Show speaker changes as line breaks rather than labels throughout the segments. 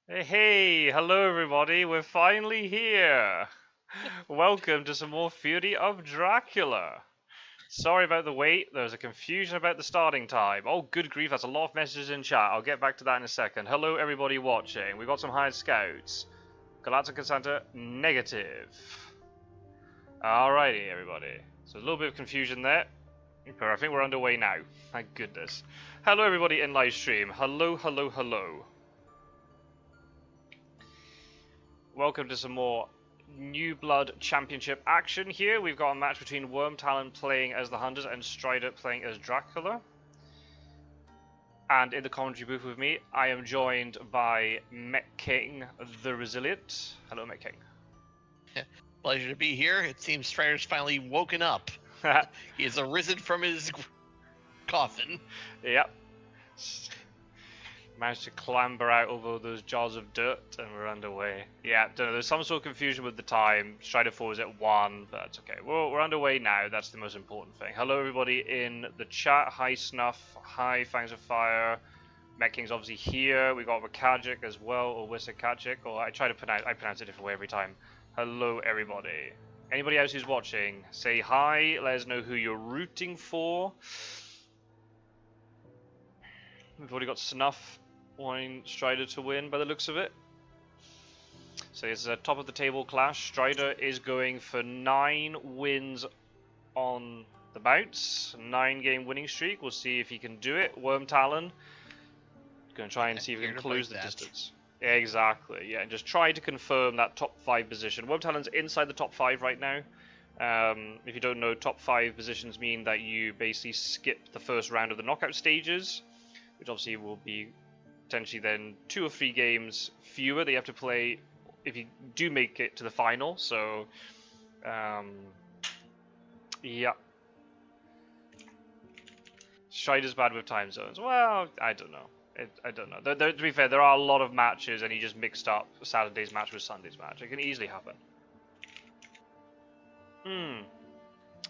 Hey, hello everybody, we're finally here. Welcome to some more Fury of Dracula. Sorry about the wait, there was a confusion about the starting time. Oh, good grief, that's a lot of messages in chat. I'll get back to that in a second. Hello everybody watching. We've got some hired scouts. Galactica Santa, negative. Alrighty, everybody. So a little bit of confusion there. But I think we're underway now. Thank goodness. Hello everybody in live stream. Hello, hello, hello. Welcome to some more New Blood Championship action here. We've got a match between Wyrmtalon playing as the Hunters and Strider playing as Dracula. And in the commentary booth with me, I am joined by Met King, the Resilient. Hello, Met King.
Pleasure to be here. It seems Strider's finally woken up. He has arisen from his coffin.
Yep. Managed to clamber out over those jars of dirt, and we're underway. Yeah, don't know, there's some sort of confusion with the time. Strider 4 is at 1, but that's okay. We're underway now, that's the most important thing. Hello everybody in the chat. Hi Snuff, hi Fangs of Fire. Met King's obviously here. We got Wakajic as well, or Wisakajic, or I pronounce it a different way every time. Hello everybody. Anybody else who's watching, say hi, let us know who you're rooting for. We've already got Snuff wanting Strider to win by the looks of it. So it's a top of the table clash. Strider is going for 9 wins on the bounce. 9-game winning streak. We'll see if he can do it. Wyrmtalon going to try and see if he can close the distance. Yeah, exactly. Yeah, and just try to confirm that top 5 position. Wyrmtalon's inside the top 5 right now. If you don't know, top 5 positions mean that you basically skip the first round of the knockout stages, which obviously will be potentially then 2 or 3 games fewer that you have to play if you do make it to the final. So, yeah. Strider's bad with time zones. Well, I don't know. I don't know. To be fair, there are a lot of matches, and he just mixed up Saturday's match with Sunday's match. It can easily happen.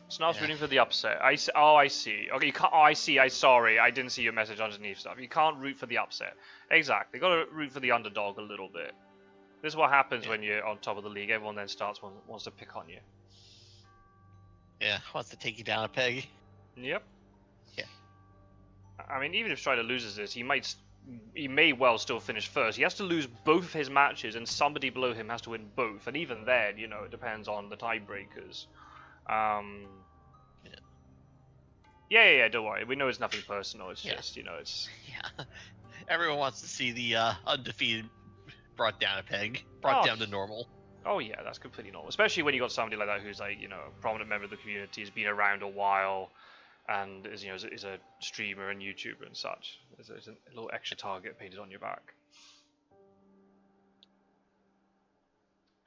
Snuff's rooting for the upset. I see. Okay, you can't. Oh, I see. Sorry, I didn't see your message underneath stuff. You can't root for the upset. Exactly. You got to root for the underdog a little bit. This is what happens when you're on top of the league. Everyone then wants to pick on you.
Yeah, wants to take you down a peg.
Yep.
Yeah.
I mean, even if Strider loses this, he may well still finish first. He has to lose both of his matches, and somebody below him has to win both. And even then, you know, it depends on the tiebreakers. Yeah, don't worry. We know it's nothing personal. It's just, you know, it's...
Yeah. Everyone wants to see the undefeated brought down a peg, brought down to normal.
Oh yeah, that's completely normal. Especially when you got somebody like that who's like, you know, a prominent member of the community, has been around a while, and is, you know, is a streamer and YouTuber and such. There's a little extra target painted on your back.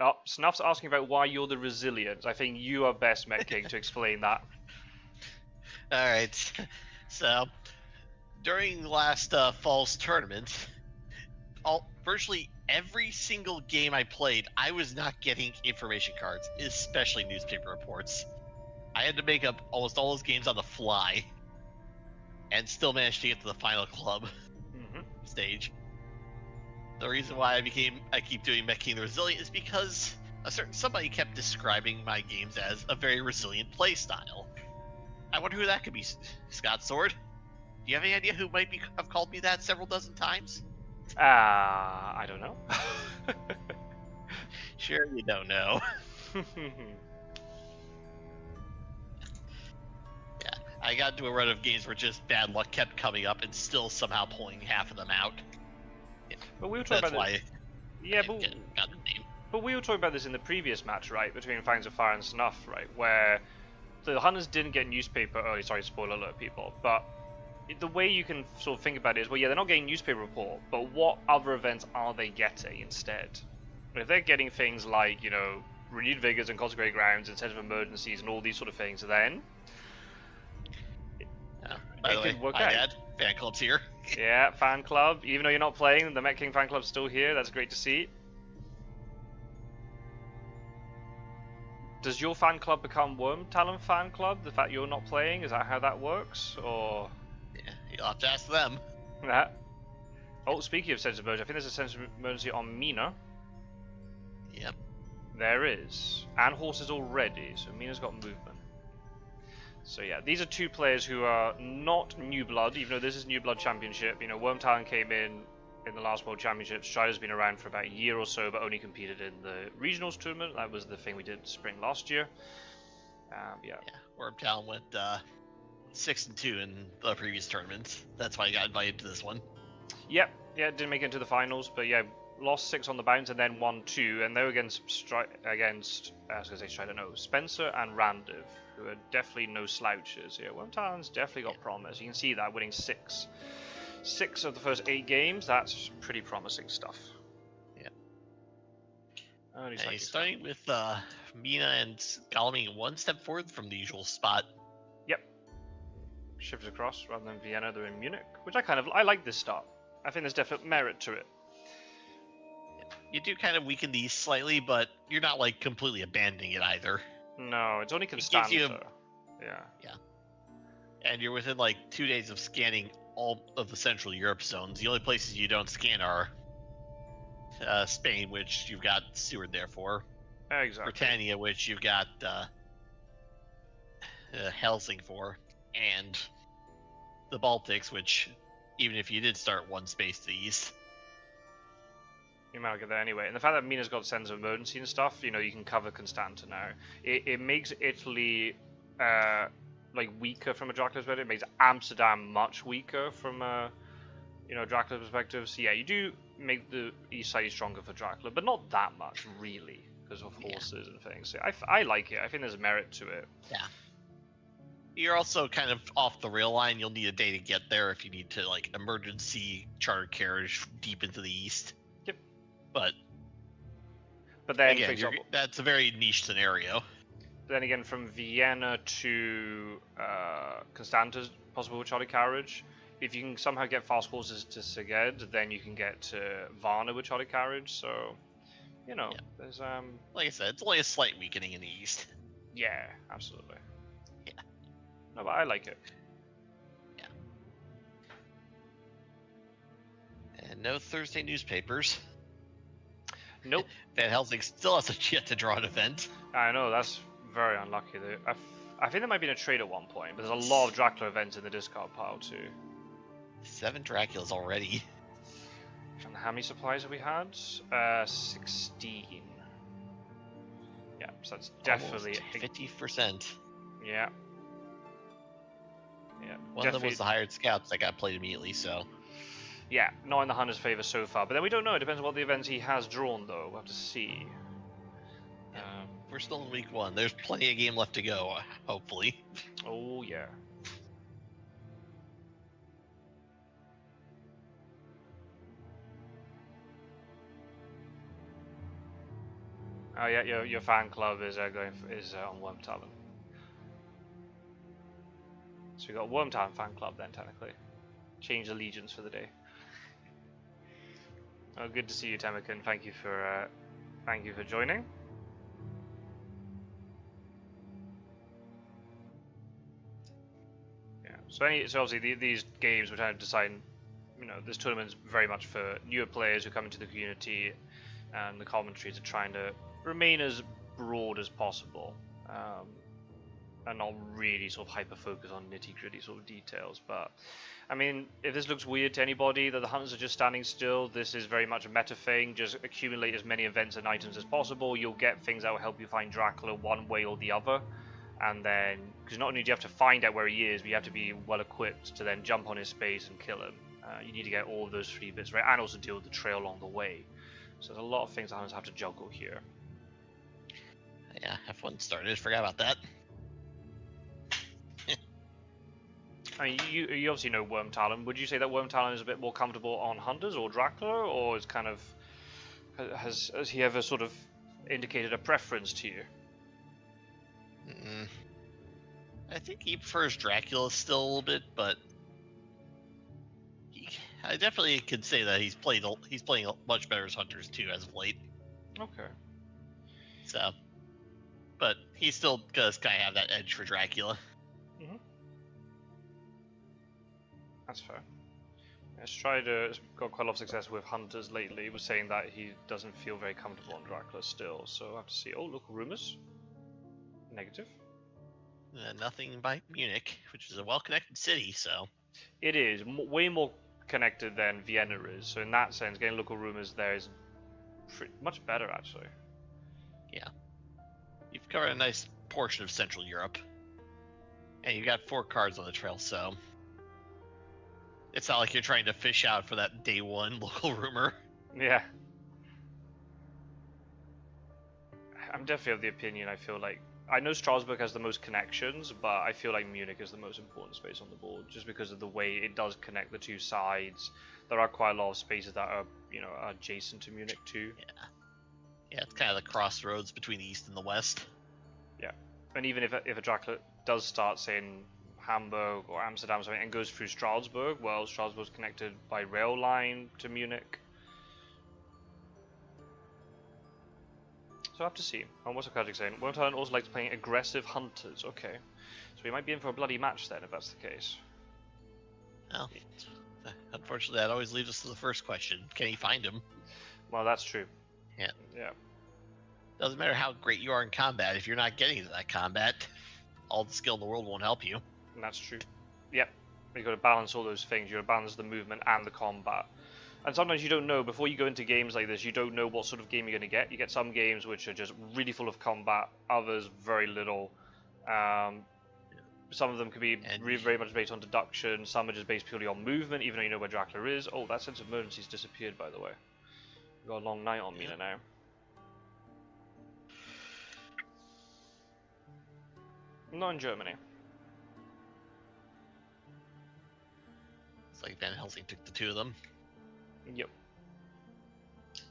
Oh, Snuff's asking about why you're the Resilient. I think you are best, Met King, to explain that.
Alright, so during last fall's tournament, virtually every single game I played, I was not getting information cards, especially newspaper reports. I had to make up almost all those games on the fly, and still managed to get to the final club stage. The reason why I keep doing Met King the Resilient is because somebody kept describing my games as a very resilient playstyle. I wonder who that could be. Scott Sword? Do you have any idea who might have called me that several dozen times?
I don't know.
Sure you don't know. Yeah, I got into a run of games where just bad luck kept coming up and still somehow pulling half of them out.
But we were talking about this. Yeah,
got the name.
But we were talking about this in the previous match, right, between Fangs of Fire and Snuff, right, where the Hunters didn't get newspaper early. Sorry, spoiler alert, people. But the way you can sort of think about it is, well, yeah, they're not getting newspaper report, but what other events are they getting instead? If they're getting things like, you know, renewed vigors and consecrated grounds instead of emergencies and all these sort of things, then
by the way, my dad, fan club's here.
Yeah, fan club. Even though you're not playing, the Met King fan club's still here. That's great to see. Does your fan club become Wyrmtalon fan club? The fact you're not playing, is that how that works, or?
Yeah, you'll have to ask them.
Yeah. Oh, speaking of sense of emergency, I think there's a sense of emergency on Mina.
Yep.
There is. And horses already, so Mina's got movement. So yeah, these are two players who are not New Blood, even though this is New Blood Championship. You know, Wyrmtalon came in the last World Championship. Strider's been around for about a year or so, but only competed in the Regionals tournament. That was the thing we did spring last year. Yeah.
Wyrmtalon went 6-2 in the previous tournament. That's why I got invited to this one.
Yep, yeah, didn't make it into the finals, but yeah, lost 6 on the bounce and then won 2, and they were against Spencer and Randiv, who are definitely no slouches. Yeah, Wyrmtalon's definitely got promise. You can see that winning 6 of the first 8 games. That's pretty promising stuff.
Yeah.
And
he's starting with Mina and Galaming one step forward from the usual spot.
Yep. Shifted across rather than Vienna. They're in Munich, which I like this start. I think there's definite merit to it.
You do kind of weaken these slightly, but you're not like completely abandoning it either.
No, it's only Constanza. Yeah.
And you're within like 2 days of scanning all of the Central Europe zones. The only places you don't scan are Spain, which you've got Seward there for.
Exactly.
Britannia, which you've got Helsing for, and the Baltics, which even if you did start one space to the east,
you might get there anyway. And the fact that Mina's got sense of emergency and stuff, you know, you can cover Constanta now. It makes Italy like weaker from a Dracula perspective. It makes Amsterdam much weaker from a Dracula perspective. So yeah, you do make the east side stronger for Dracula, but not that much really because of horses and things. So I like it. I think there's merit to it.
Yeah. You're also kind of off the rail line. You'll need a day to get there if you need to like emergency charter carriage deep into the east.
Yep.
But
then
again, that's a very niche scenario.
Then again, from Vienna to Constanta's possible charter carriage, if you can somehow get fast horses to Szeged, then you can get to Varna with charter carriage. So, there's
like I said, it's only a slight weakening in the east.
Yeah, absolutely. Yeah. No, but I like it.
Yeah. And no Thursday newspapers.
Nope.
Van Helsing still hasn't yet to draw an event.
I know, that's very unlucky. I think there might be a trade at one point, but there's a lot of Dracula events in the discard pile too.
7 Draculas already.
And how many supplies have we had? 16. Yeah, so that's definitely
50%.
Yeah.
One of them was the hired scouts that got played immediately, so.
Yeah, not in the Hunter's favor so far, but then we don't know. It depends on what the events he has drawn, though. We'll have to see.
We're still in week 1. There's plenty of game left to go, hopefully.
Oh, yeah. Oh yeah, your fan club is on Wyrmtalon. So we got a Wyrmtalon fan club then, technically. Change allegiance for the day. Oh, good to see you, Temakin. Thank you for joining. Yeah. So obviously these games we're trying to decide. This tournament's very much for newer players who come into the community, and the commentaries are trying to remain as broad as possible, and not really sort of hyper focus on nitty gritty sort of details. But I mean, if this looks weird to anybody that the hunters are just standing still, this is very much a meta thing. Just accumulate as many events and items as possible. You'll get things that will help you find Dracula one way or the other, and then because not only do you have to find out where he is, but you have to be well equipped to then jump on his space and kill him. You need to get all of those 3 bits right, and also deal with the trail along the way. So there's a lot of things the hunters have to juggle here.
Yeah, F1 started. Forgot about that.
I mean, you obviously know Wyrmtalon. Would you say that Wyrmtalon is a bit more comfortable on Hunters or Dracula, or is kind of has he ever sort of indicated a preference to you?
I think he prefers Dracula still a little bit, but I definitely could say that he's playing much better as Hunters too as of late.
Okay.
So, but he still does kind of have that edge for Dracula.
That's fair. Strider's got quite a lot of success with hunters lately. He was saying that he doesn't feel very comfortable on Dracula still, so I have to see. Oh, local rumors. Negative.
Nothing by Munich, which is a well-connected city, so...
It is way more connected than Vienna is, so in that sense, getting local rumors there is much better, actually.
Yeah. You've covered a nice portion of Central Europe. And you've got 4 cards on the trail, so... It's not like you're trying to fish out for that day 1 local rumor.
Yeah. I'm definitely of the opinion, I feel like... I know Strasbourg has the most connections, but I feel like Munich is the most important space on the board, just because of the way it does connect the two sides. There are quite a lot of spaces that are, you know, adjacent to Munich too.
Yeah. Yeah, it's kind of the crossroads between the east and the west.
Yeah. And even if a Dracula does start, say, in Hamburg or Amsterdam or something, and goes through Strasbourg, well, Strasbourg's connected by rail line to Munich. So I have to see. And what's the card saying? Wyrmtalon also likes playing aggressive hunters. Okay. So we might be in for a bloody match then, if that's the case.
Well, unfortunately, that always leads us to the first question. Can he find him?
Well, that's true.
Yeah.
Yeah.
Doesn't matter how great you are in combat. If you're not getting to that combat, all the skill in the world won't help you.
And that's true. Yep. You've got to balance all those things. You've got to balance the movement and the combat. And sometimes you don't know, before you go into games like this, you don't know what sort of game you're going to get. You get some games which are just really full of combat, others very little. Some of them could be very much based on deduction, some are just based purely on movement, even though you know where Dracula is. Oh, that sense of emergency's disappeared, by the way. We've got a long night on Mina now. Not in Germany.
It's like Van Helsing took the 2 of them.
Yep. So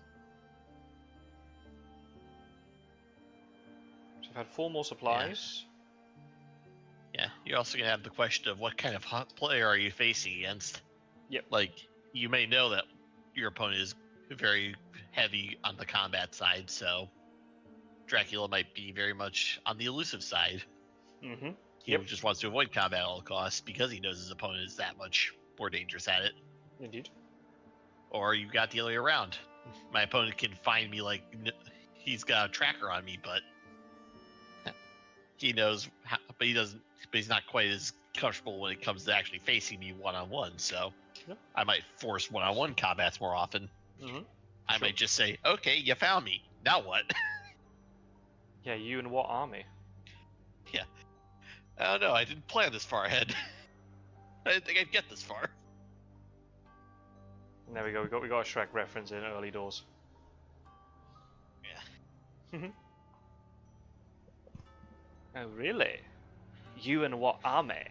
we've had 4 more supplies.
Yeah, you're also going to have the question of what kind of player are you facing against.
Yep.
Like, you may know that your opponent is very heavy on the combat side, so Dracula might be very much on the elusive side.
Mm-hmm.
He just wants to avoid combat at all costs because he knows his opponent is that much more dangerous at it.
Indeed.
Or you've got the other way around. My opponent can find me like he's got a tracker on me, but he knows how, but he doesn't. But he's not quite as comfortable when it comes to actually facing me one-on-one. So I might force one-on-one combats more often.
Mm-hmm.
I might just say, "Okay, you found me. Now what?"
Yeah, you and what army?
Yeah. I don't know. I didn't plan this far ahead. I didn't think I'd get this far.
There we go. We got a Shrek reference in early doors.
Yeah.
Oh really? You and what army?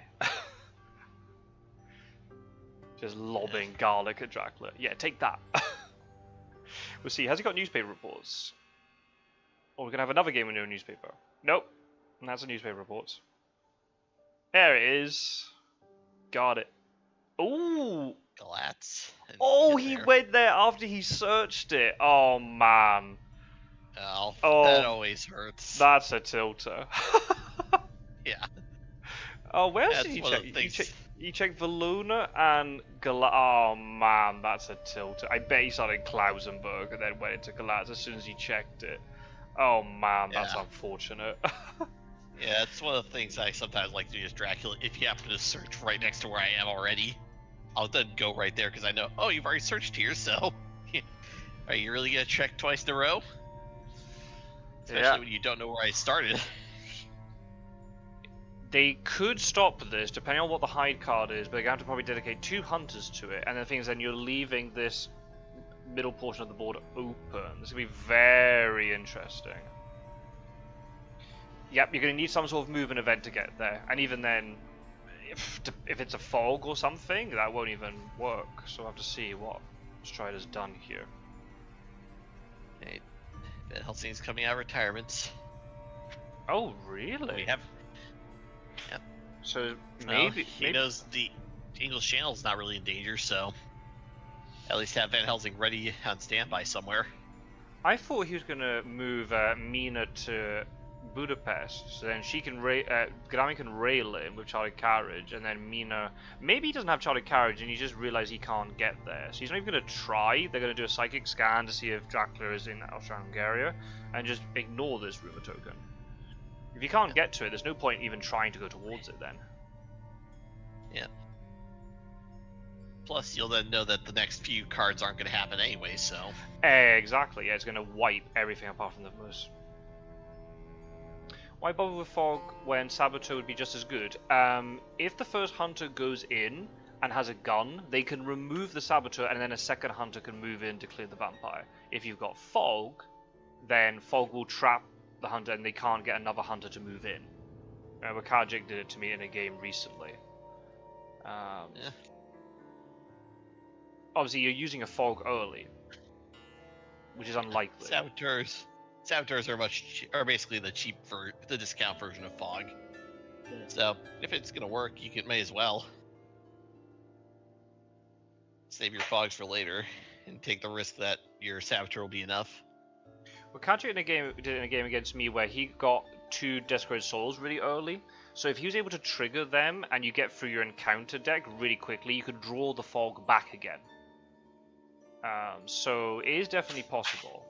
Just lobbing garlic at Dracula. Yeah, take that. We'll see. Has he got newspaper reports? Or we're gonna have another game with no newspaper. Nope. And that's a newspaper reports. There it is. Got it. Ooh.
Galatz.
Oh, he went there after he searched it. Oh man.
Oh, that always hurts.
That's a tilter.
Yeah.
Oh, where else did he check? He checked Valuna and Galatz. Oh man, that's a tilter. I bet he started Klausenberg and then went into Galatz as soon as he checked it. Oh man, that's unfortunate.
Yeah, it's one of the things I sometimes like to do as Dracula. If you happen to search right next to where I am already, I'll then go right there because I know, oh, you've already searched here, so are you really gonna check twice in a row? Especially when you don't know where I started.
They could stop this depending on what the hide card is, but they're going to have to probably dedicate 2 hunters to it. And the thing is, then you're leaving this middle portion of the board open. This is going to be very interesting. Yep, you're going to need some sort of movement event to get there. And even then, if it's a fog or something, that won't even work. So we'll have to see what Strider's done here.
Hey, Van Helsing's coming out of retirement.
Oh, really?
We have... Yep.
So
maybe he knows the English Channel's not really in danger, so at least have Van Helsing ready on standby somewhere.
I thought he was going to move Mina to Budapest, so then she can Grammy can rail him with Charlie Carriage, and then Mina, maybe he doesn't have Charlie Carriage and he just realizes he can't get there, so he's not even going to try. They're going to do a psychic scan to see if Dracula is in Austria-Hungary, and just ignore this rumor token. If you can't get to it, there's no point even trying to go towards it then.
Yeah. Plus, you'll then know that the next few cards aren't going to happen anyway, so...
Exactly, yeah, it's going to wipe everything apart from the most. Why bother with Fog when Saboteur would be just as good? If the first hunter goes in and has a gun, they can remove the Saboteur and then a second hunter can move in to clear the vampire. If you've got Fog, then Fog will trap the hunter and they can't get another hunter to move in. Wakajic did it to me in a game recently.
Yeah.
Obviously, you're using a Fog early, which is unlikely.
Saboteurs are basically the discount version of Fog. Yeah. So if it's gonna work, you may as well save your Fogs for later and take the risk that your Saboteur will be enough.
Wakajic did in a game against me where he got 2 Desecrated Souls really early. So if he was able to trigger them and you get through your encounter deck really quickly, you could draw the Fog back again. So it is definitely possible.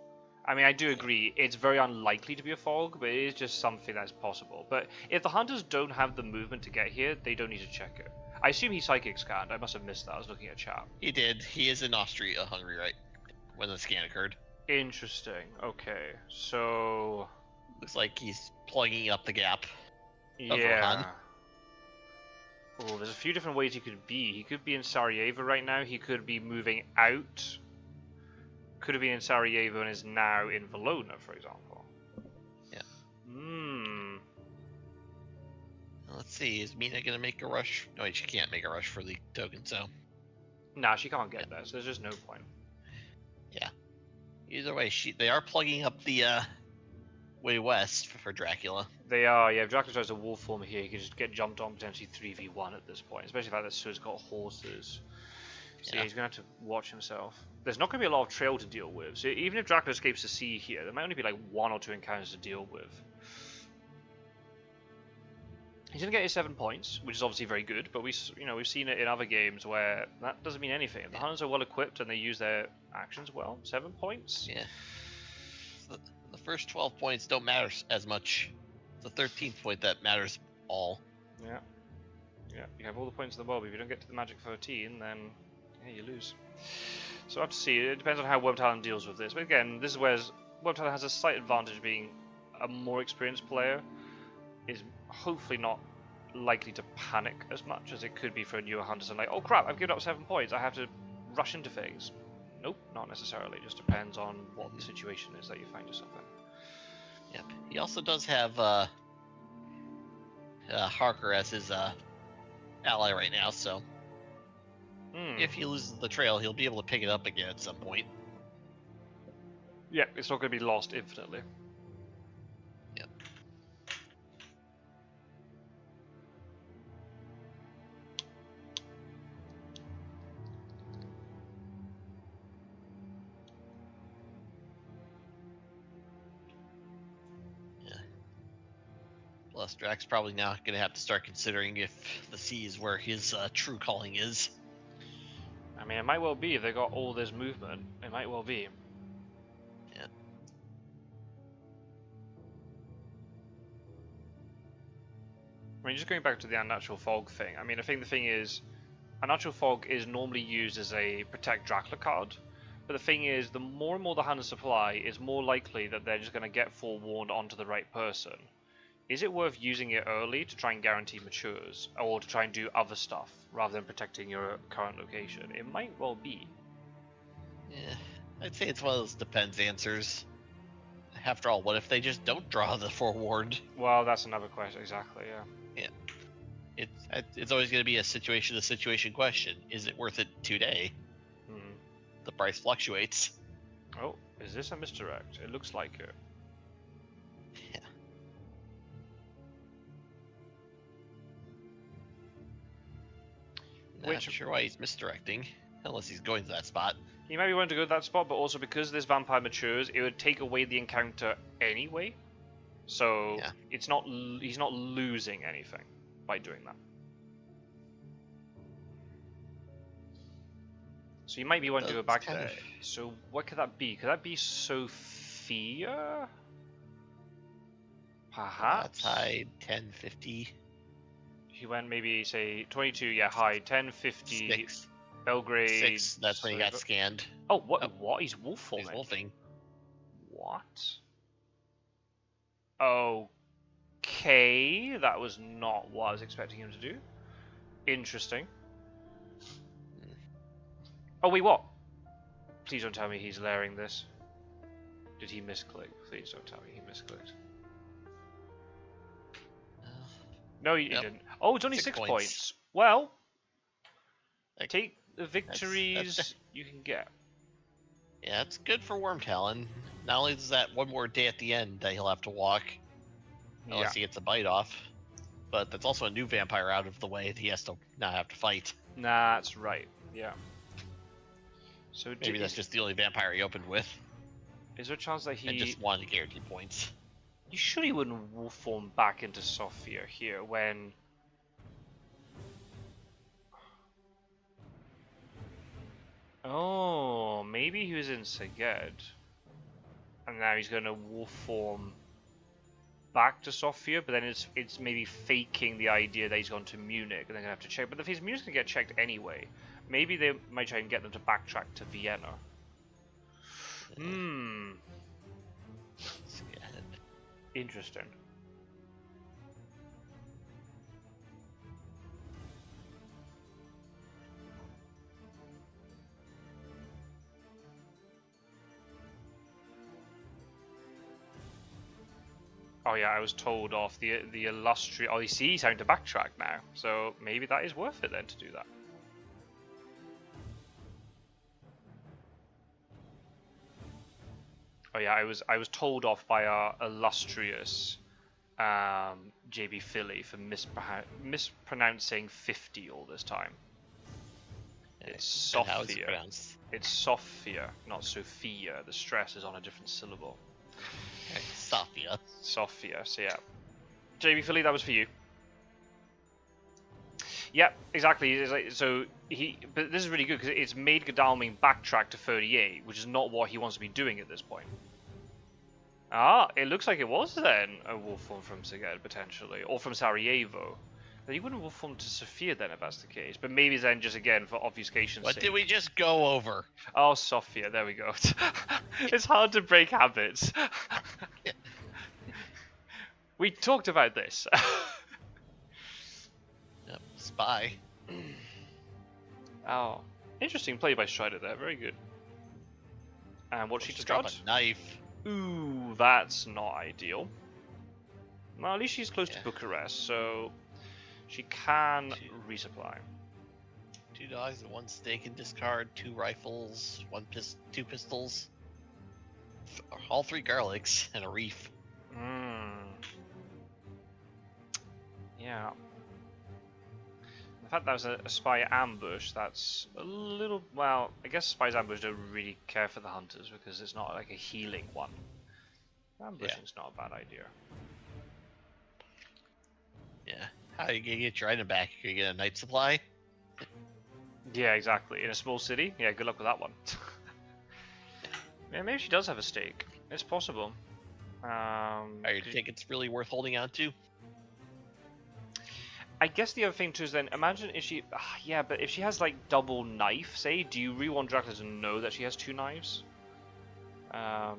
I mean, I do agree, it's very unlikely to be a Fog, but it is just something that's possible. But if the hunters don't have the movement to get here, they don't need to check it. I assume he psychic scanned. I must have missed that. I was looking at chat.
He did. He is in Austria-Hungary, right? When the scan occurred.
Interesting. Okay, so...
Looks like he's plugging up the gap.
Yeah. Oh, there's a few different ways he could be. He could be in Sarajevo right now. He could be moving out. Could have been in Sarajevo and is now in Valona, for example.
Yeah. Let's see. Is Mina gonna make a rush? No, she can't make a rush for the token, so.
Nah, she can't get there, so there's just no point.
Yeah. Either way, they are plugging up the way west for Dracula.
They are, yeah. If Dracula tries a wolf form here, he can just get jumped on potentially 3v1 at this point, especially the fact that Sue's got horses. So yeah, he's going to have to watch himself. There's not going to be a lot of trail to deal with, so even if Dracula escapes the sea here, there might only be like 1 or 2 encounters to deal with. He's going to get his 7 points, which is obviously very good, but we've seen it in other games where that doesn't mean anything. If the hunters are well equipped and they use their actions well, 7 points?
Yeah. So the first 12 points don't matter as much. It's the 13th point that matters all.
Yeah. Yeah, you have all the points in the world, but if you don't get to the magic 13, then yeah, you lose. So we'll have to see. It depends on how Wyrmtalon deals with this. But again, this is where Wyrmtalon has a slight advantage being a more experienced player. Is hopefully not likely to panic as much as it could be for a newer hunter. And like, oh crap, I've given up 7 points. I have to rush into things. Nope, not necessarily. It just depends on what the situation is that you find yourself in.
Yep. He also does have Harker as his ally right now, so if he loses the trail, he'll be able to pick it up again at some point.
Yeah, it's not going to be lost infinitely.
Yep. Plus, Drax probably now going to have to start considering if the sea is where his true calling is.
I mean, it might well be if they got all this movement. It might well be.
Yeah.
I mean, just going back to the unnatural fog thing. I mean, I think the thing is, unnatural fog is normally used as a protect Dracula card. But the thing is, the more and more the hunters supply, is more likely that they're just going to get forewarned onto the right person. Is it worth using it early to try and guarantee matures, or to try and do other stuff, rather than protecting your current location? It might well be.
Yeah, I'd say it's one of those depends answers. After all, what if they just don't draw the forewarned?
Well, that's another question, exactly, yeah.
Yeah. It's always going to be a situation-to-situation question. Is it worth it today? The price fluctuates.
Oh, is this a misdirect? It looks like it.
Yeah. Not sure why he's misdirecting, unless he's going to that spot.
He might be wanting to go to that spot, but also because this vampire matures, it would take away the encounter anyway. So
Yeah.
it's not he's not losing anything by doing that. So you might be wanting to go
That's
back there. So what could that be? Could that be Sophia? Perhaps.
High 1050.
He went maybe say 22. Yeah, high 1050.
6.
Belgrade.
6. That's when he got scanned.
Oh, what?
Oh.
What? He's wolf forming.
He's wolfing.
What? Okay, that was not what I was expecting him to do. Interesting. Oh wait, what? Please don't tell me he's layering this. Did he misclick? Please don't tell me he misclicked. No, he didn't. Oh, it's only 6 points. Well, take the victories you can get.
Yeah, it's good for Wyrmtalon. Not only is that one more day at the end that he'll have to walk, unless he gets a bite off, but that's also a new vampire out of the way that he has to not have to fight.
Nah, that's right. Yeah. So
maybe that's just the only vampire he opened with.
Is there a chance that he...
And just wanted to guarantee points.
You sure he wouldn't wolf form back into Sophia here when... Oh, maybe he was in Szeged. And now he's going to wolf form back to Sophia, but then it's maybe faking the idea that he's gone to Munich and they're going to have to check. But if his Munich's going to get checked anyway, maybe they might try and get them to backtrack to Vienna. Hmm. Interesting. Oh yeah, I was told off the illustrious. Oh, you see, he's having to backtrack now, so maybe that is worth it then to do that. Oh yeah, I was told off by our illustrious JB Philly for mispronouncing 50 all this time. It's Sophia. It's Sophia, not Sophia. The stress is on a different syllable.
Okay, Sophia.
Sophia. So yeah, JB Philly, that was for you. Yep, exactly. So but this is really good because it's made Godalming backtrack to 38, which is not what he wants to be doing at this point. Ah, it looks like it was then a wolf form from Szeged potentially, or from Sarajevo. Then he wouldn't wolf form to Sofia then if that's the case, but maybe then just again for obfuscation's sake.
What did we just go over?
Oh, Sofia, there we go. It's hard to break habits. We talked about this.
Yep, spy.
Oh, interesting play by Strider there. Very good. And what she just
drop
got?
A knife.
Ooh, that's not ideal. Well, at least she's close to Bucharest, so she can resupply.
2 dogs and 1 stake and discard, 2 rifles, 2 pistols, all 3 garlics, and a reef.
Yeah. The fact that was a spy ambush, that's a little... Well, I guess spies ambush don't really care for the hunters because it's not like a healing one. Ambushing's not a bad idea.
Yeah. How are you gonna get your item back? You're gonna get a night supply?
Yeah, exactly. In a small city? Yeah, good luck with that one. Yeah, maybe she does have a stake. It's possible.
Are your tickets really worth holding on to?
I guess the other thing too is then imagine if she, yeah, but if she has like double knife, say, do you really want Dracula to know that she has 2 knives? I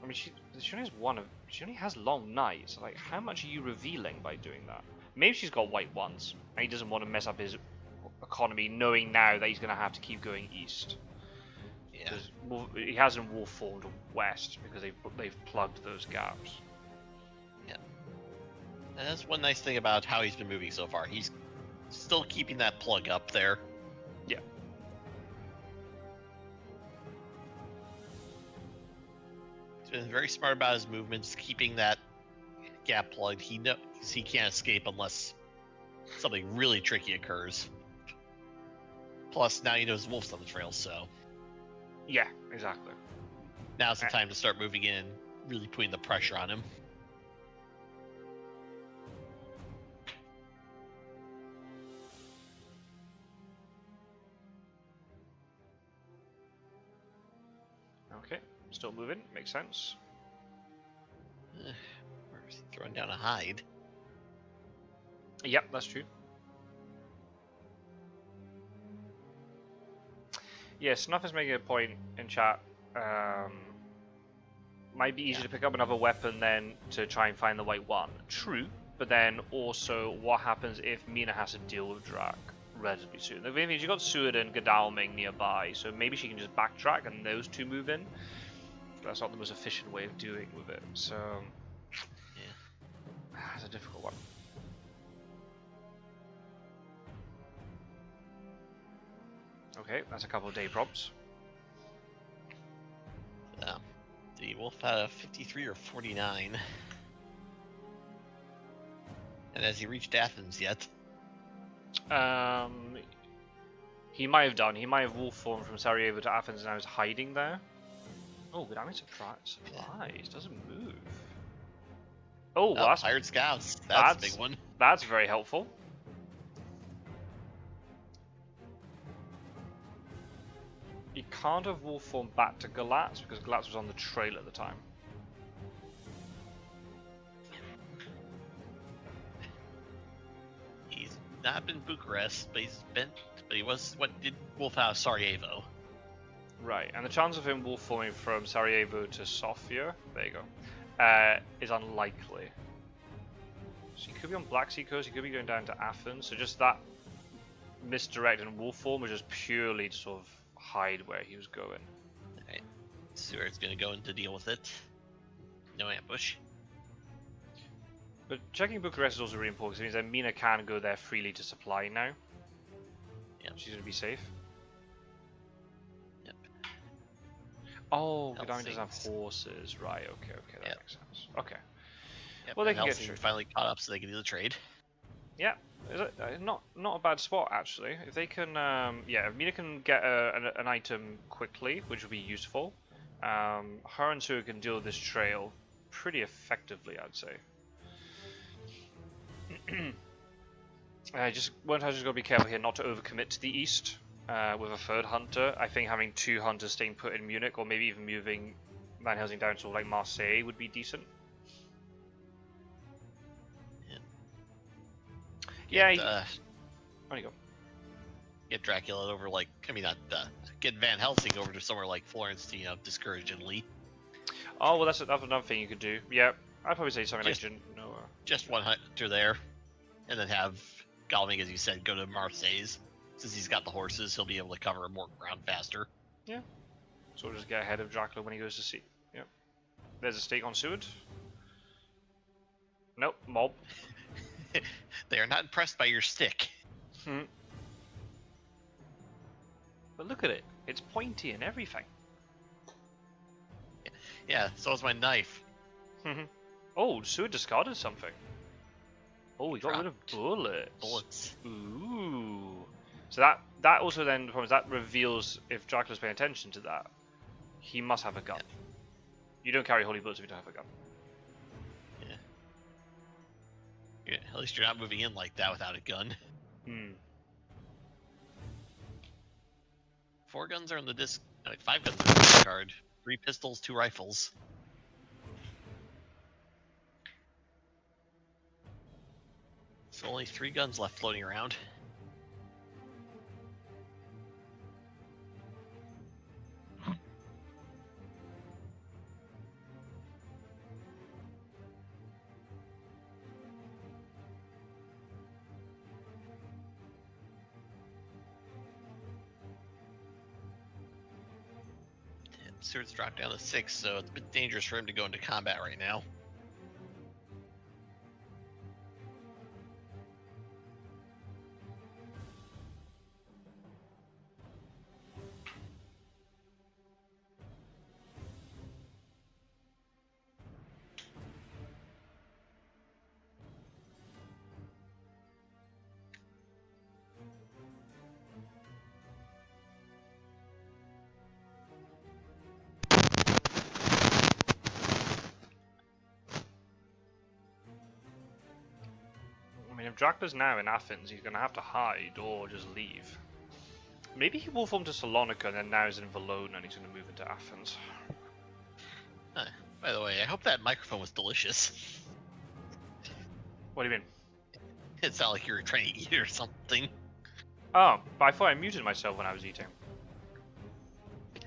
mean, she only has one of, she only has long knives. Like, how much are you revealing by doing that? Maybe she's got white ones, and he doesn't want to mess up his economy, knowing now that he's going to have to keep going east.
Yeah.
He hasn't wolf formed west because they've plugged those gaps.
Yeah. And that's one nice thing about how he's been moving so far. He's still keeping that plug up there.
Yeah.
He's been very smart about his movements, keeping that gap plugged. He knows he can't escape unless something really tricky occurs. Plus, now he knows wolves on the trail, so...
Yeah, exactly.
Now's the time to start moving in and really putting the pressure on him.
Okay, still moving. Makes sense.
Or is he throwing down a hide?
Yep, that's true. Yeah, Snuff is making a point in chat. Might be easier to pick up another weapon than to try and find the right one. True, but then also what happens if Mina has to deal with Drac relatively soon? The thing is, you got Seward and Godalming nearby, so maybe she can just backtrack and those two move in. That's not the most efficient way of doing with it, so yeah, it's a difficult one. Okay, that's a couple of day prompts.
The wolf had a 53 or 49. And has he reached Athens yet?
He might have done. He might have wolf formed from Sarajevo to Athens and I was hiding there. Oh, but I'm in supplies. Doesn't move. Oh, well, that's
Hired scouts. That's a big one.
That's very helpful. You can't have wolf formed back to Galatz because Galatz was on the trail at the time.
He's not been Bucharest, but he was what did wolf out of Sarajevo.
Right, and the chance of him wolf forming from Sarajevo to Sofia, there you go, is unlikely. So he could be on Black Sea coast, he could be going down to Athens, so just that misdirect and wolf form was just purely to sort of hide where he was going.
Alright, Seward's gonna go in to deal with it. No ambush.
But checking Bucharest is also really important because it means that Mina can go there freely to supply now.
Yep.
She's gonna be safe.
Yep.
Oh, Godalming doesn't have horses, right? Okay, that makes sense. Okay.
Yep.
Well, they
and
can get
Helsing
through.
finally caught up, so they can do the trade.
Yeah, not a bad spot actually. If they can, if Mina can get an item quickly, which would be useful, her and Sue can deal with this trail pretty effectively, I'd say. Wyrmtalon's just gotta be careful here not to overcommit to the east with a third hunter. I think having two hunters staying put in Munich, or maybe even moving Van Helsing down to like Marseille would be decent. Yeah, on you go.
Get Dracula over, get Van Helsing over to somewhere like Florence to, discouragingly.
Oh, well, that's another thing you could do. Yeah, I'd probably say something like Genoa.
Just one hunter there, and then have Godalming, as you said, go to Marseille. Since he's got the horses, he'll be able to cover more ground faster.
Yeah. So we'll just get ahead of Dracula when he goes to sea. Yep. There's a stake on Seward. Nope, mob.
They are not impressed by your stick.
But look at it. It's pointy and everything.
Yeah, so is my knife.
Oh, Seward discarded something. Oh, we got rid of
Bullets.
Ooh. So that also then, the problem is that reveals, if Dracula's paying attention to that, he must have a gun. Yeah. You don't carry holy bullets if you don't have a gun.
Yeah, at least you're not moving in like that without a gun. 4 guns are on the disc. 5 guns are on the discard. 3 pistols, 2 rifles. So only 3 guns left floating around. Seward's dropped down to 6, so it's a bit dangerous for him to go into combat right now.
If Dracula's now in Athens, he's going to have to hide or just leave. Maybe he will form to Salonika and then now he's in Valona and he's going to move into Athens.
By the way, I hope that microphone was delicious.
What do you mean?
It sounded like you were trying to eat it or something.
Oh, but I thought I muted myself when I was eating.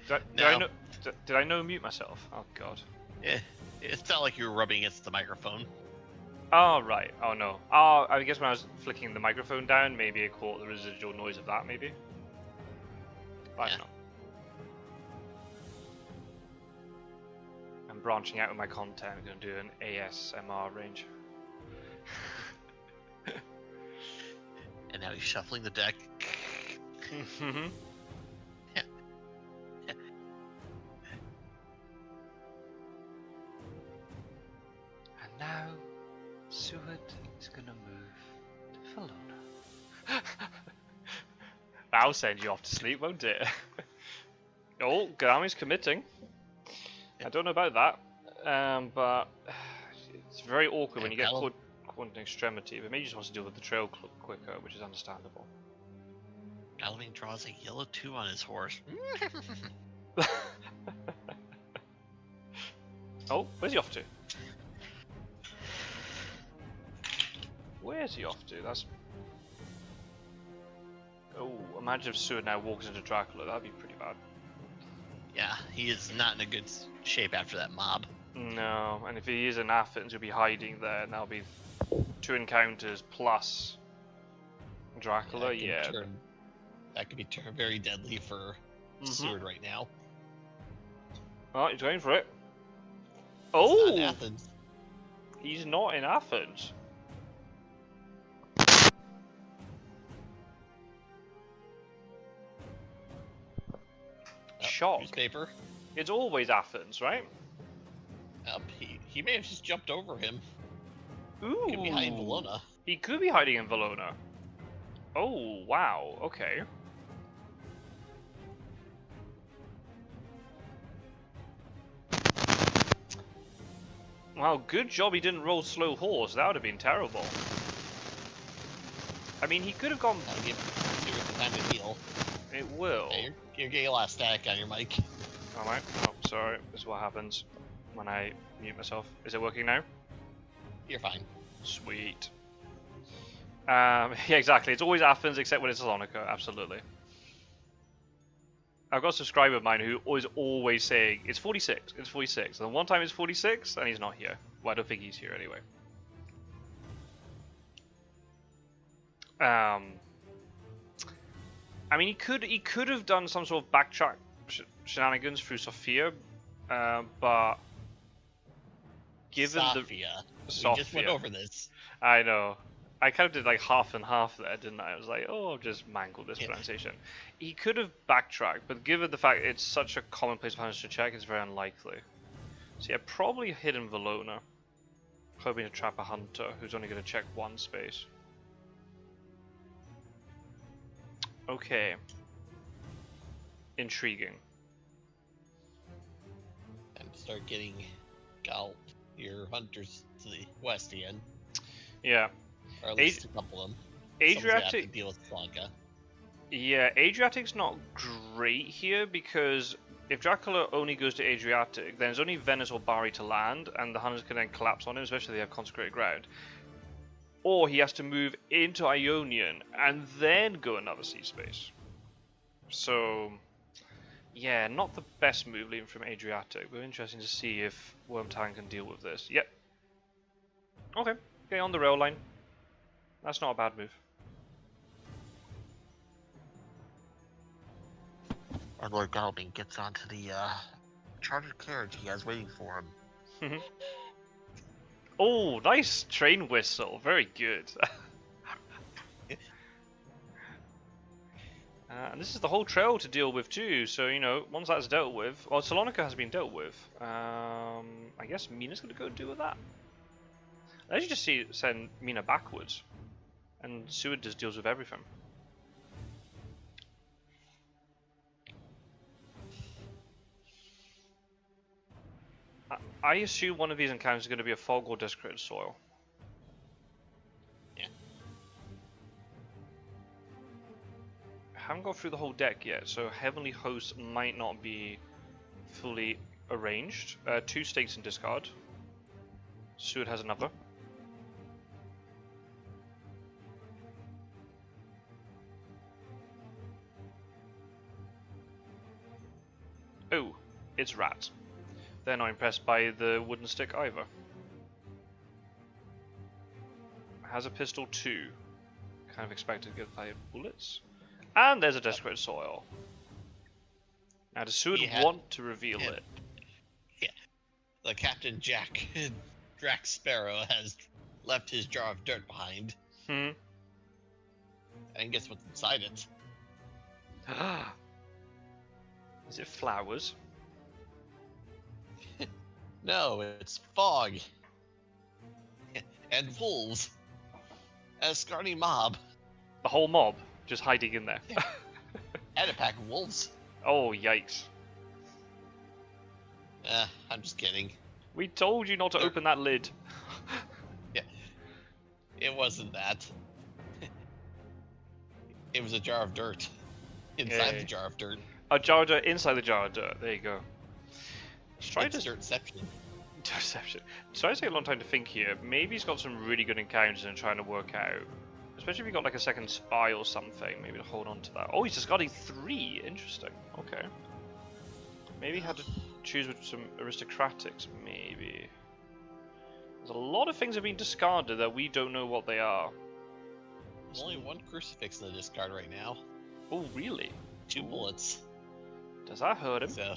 Did I no mute myself? Oh god.
Yeah, it sounded like you were rubbing against the microphone.
Oh right. Oh no. Oh, I guess when I was flicking the microphone down, maybe it caught the residual noise of that. Maybe. I don't know. I'm branching out with my content. I'm going to do an ASMR range.
And now he's shuffling the deck.
Mm-hmm.
Yeah.
And now, Seward is going to move to Valona. That'll send you off to sleep, won't it? Oh, Garami's committing. I don't know about that, but it's very awkward when you get caught in extremity, but maybe he just wants to deal with the trail quicker, which is understandable.
Alvin draws a yellow 2 on his horse.
Oh, where's he off to? Where's he off to? That's... Oh, imagine if Seward now walks into Dracula, that'd be pretty bad.
Yeah, he is not in a good shape after that mob.
No, and if he is in Athens, he'll be hiding there, and that'll be 2 encounters plus Dracula. Yeah,
that could be very deadly for Seward right now.
Oh, he's going for it.
He's not in
Oh,
Athens.
he's not in Athens. Shock.
Newspaper.
It's always Athens, right?
He may have just jumped over him.
Ooh.
He could be hiding in Valona.
He could be hiding in Valona. Oh, wow. Okay. Wow, good job he didn't roll slow horse. That would have been terrible. I mean, he could have gone...
That'll give Seward the time to heal.
It will.
Yeah, you're getting a lot of static on your mic.
Alright. Oh, sorry. This is what happens when I mute myself. Is it working now?
You're fine.
Sweet. Yeah, exactly. It's always Athens except when it's Salonika. Absolutely. I've got a subscriber of mine who is always saying, it's 46, it's 46. And one time it's 46, and he's not here. Well, I don't think he's here anyway. I mean, he could have done some sort of backtrack shenanigans through Sophia, but given
Sophia.
Sophia.
We just went over this.
I know. I kind of did like half and half there, didn't I? I was like, oh, I'll just mangle this pronunciation. He could have backtracked, but given the fact it's such a commonplace of to check, it's very unlikely. So yeah, probably hidden Valona, hoping to trap a hunter who's only going to check one space. Okay. Intriguing.
And start getting your hunters to the west again.
Yeah.
Or at least a couple of them.
Adriatic
to deal with Slanka.
Yeah, Adriatic's not great here because if Dracula only goes to Adriatic, then there's only Venice or Bari to land, and the hunters can then collapse on him, especially if they have consecrated ground. Or he has to move into Ionian and then go another sea space. So, yeah, not the best move leaving from Adriatic, but interesting to see if Wyrmtalon can deal with this. Yep. Okay, on the rail line. That's not a bad move.
Our Lord Galbing gets onto the chartered carriage he has waiting for him.
Oh, nice train whistle. Very good. And this is the whole trail to deal with too, so, you know, once that's dealt with... Well, Salonika has been dealt with. I guess Mina's going to go deal with that. I should just send Mina backwards. And Seward just deals with everything. I assume one of these encounters is going to be a fog or desecrated soil.
Yeah.
I haven't got through the whole deck yet, so Heavenly Host might not be fully arranged. 2 stakes in discard. Suid has another. Oh, it's Rat. They're not impressed by the wooden stick either. Has a pistol too. Kind of expected to get 5 bullets. And there's a Desecrated Soil. Now does Suid want to reveal it?
Yeah. The Captain Jack Drax Sparrow has left his jar of dirt behind.
Hmm.
And guess what's inside it?
Is it flowers?
No, it's fog. And wolves. A Scarny mob.
The whole mob just hiding in there.
And a pack of wolves.
Oh, yikes.
I'm just kidding.
We told you not to open that lid.
Yeah. It wasn't that. It was a jar of dirt. Inside the jar of dirt.
A jar of dirt inside the jar of dirt. There you go.
It's dirtception.
Deception. So I take a long time to think here. Maybe he's got some really good encounters and trying to work out. Especially if he got like a second spy or something. Maybe to hold on to that. Oh, he's discarding 3. Interesting. Okay. Maybe he had to choose with some aristocratics. Maybe. There's a lot of things have been discarded that we don't know what they are.
There's only 1 crucifix in the discard right now.
Oh, really?
2 bullets.
Does that hurt him?
So,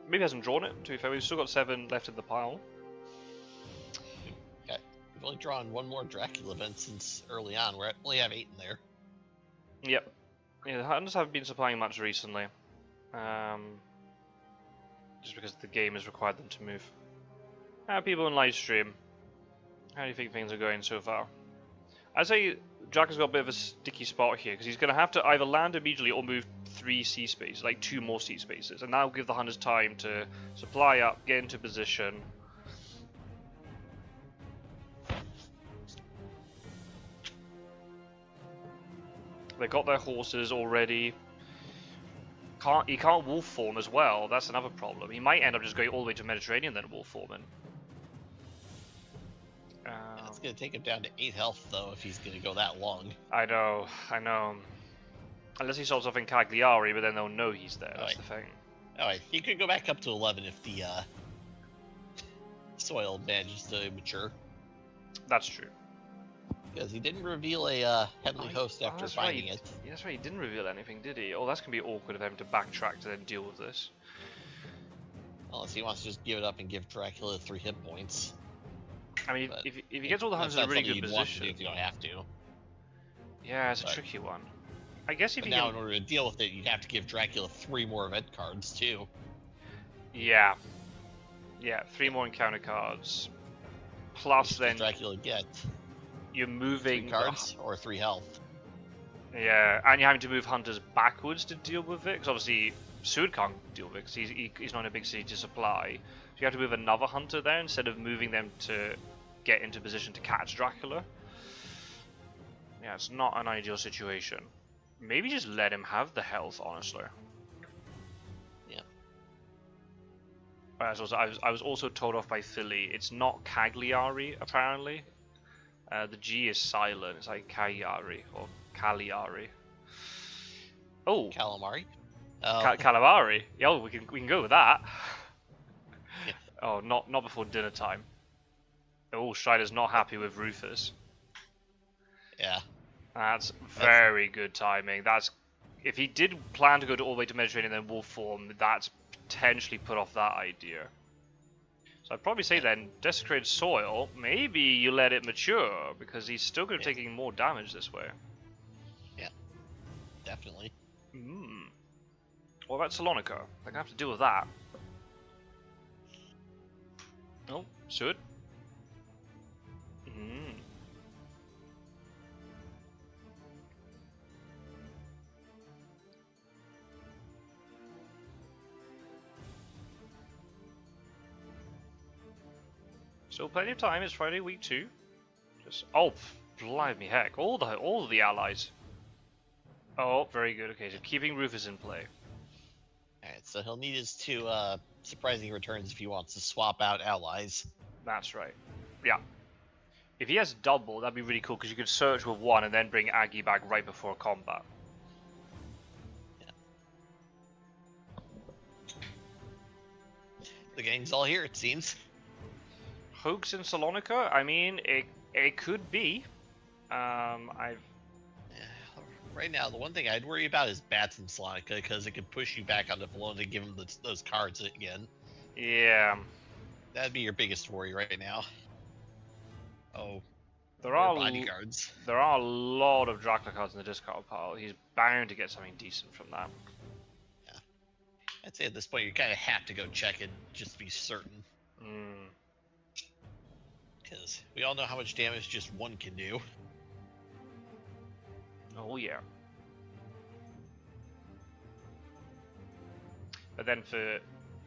Maybe he hasn't drawn it, to be fair. We've still got 7 left in the pile.
okay. We've only drawn 1 more Dracula event since early on. We only have 8 in there.
Yep. Yeah, the hunters haven't been supplying much recently. Just because the game has required them to move. People in live stream. How do you think things are going so far? I'd say Jack has got a bit of a sticky spot here, because he's going to have to either land immediately or move 3 sea spaces, like 2 more sea spaces, and that'll give the hunters time to supply up, get into position. They got their horses already. He can't wolf form as well. That's another problem. He might end up just going all the way to Mediterranean then wolf forming.
It's going to take him down to 8 health, though, if he's going to go that long.
I know. Unless he solves off in Cagliari, but then they'll know he's there. That's the thing.
Alright, he could go back up to 11 if the soil manages to mature.
That's true.
Because he didn't reveal a Heavenly Host after finding it.
Yeah, that's right, he didn't reveal anything, did he? Oh, that's going to be awkward of him to backtrack to then deal with this.
Unless he wants to just give it up and give Dracula 3 hit points.
I mean, if he gets all the hunters in a really good position...
If you don't have to.
Yeah, it's a tricky one. I guess if you
now in order to deal with it, you'd have to give Dracula 3 more event cards, too.
Yeah. Yeah, 3 more encounter cards. Plus then...
Dracula get?
You're moving...
3 cards or 3 health.
Yeah, and you're having to move hunters backwards to deal with it, because obviously Suid can't deal with it, because he's not in a big city to supply. So you have to move another hunter there instead of moving them to get into position to catch Dracula. Yeah, it's not an ideal situation. Maybe just let him have the health, honestly.
Yeah.
I was also told off by Philly, it's not Cagliari, apparently. The G is silent, it's like Cagliari, or Cagliari. Oh!
Calamari?
Calamari? Yeah, we can go with that.
Yeah.
Oh, not before dinner time. Oh, Strider's not happy with Rufus.
Yeah.
That's very good timing. That's if he did plan to go all the way to Mediterranean and then wolf form, that's potentially put off that idea. So I'd probably say then, Desecrated Soil, maybe you let it mature, because he's still going to be taking more damage this way.
Yeah, definitely.
What about Salonica? They're going to have to deal with that. Oh, Suid. Still plenty of time. It's Friday week 2. Just blimey heck! All the allies. Oh, very good. Okay, so keeping Rufus in play.
Alright, so he'll need his 2 surprising returns if he wants to swap out allies.
That's right. Yeah. If he has double, that'd be really cool, because you could search with 1 and then bring Aggie back right before combat.
Yeah. The gang's all here, it seems.
Hoax in Salonica? I mean, it could be.
Right now, the one thing I'd worry about is bats in Salonica, because it could push you back onto Valona to give him those cards again.
Yeah.
That'd be your biggest worry right now. Oh,
There are
bodyguards.
There are a lot of Dracula cards in the discard pile. He's bound to get something decent from that.
Yeah. I'd say at this point you kind of have to go check it just to be certain. Because we all know how much damage just 1 can do.
Oh yeah. But then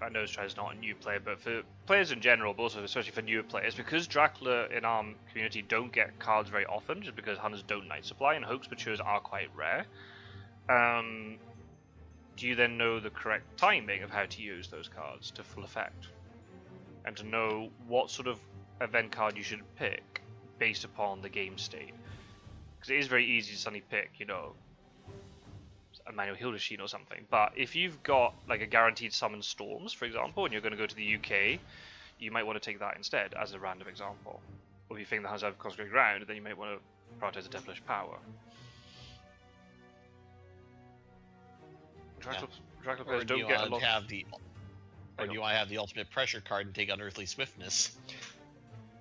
I know Strider's not a new player, but for players in general, but also especially for newer players, because Dracula in our community don't get cards very often, just because hunters don't night supply and hoax matures are quite rare, do you then know the correct timing of how to use those cards to full effect? And to know what sort of event card you should pick based upon the game state? Because it is very easy to suddenly pick, you know, a manual heal machine or something. But if you've got like a guaranteed summon storms, for example, and you're going to go to the UK, you might want to take that instead as a random example. Or if you think the hunters have consecrated ground, then you might want to prioritize a devilish power. Dracula players don't get a lot.
Or do you want to have the ultimate pressure card and take Unearthly Swiftness?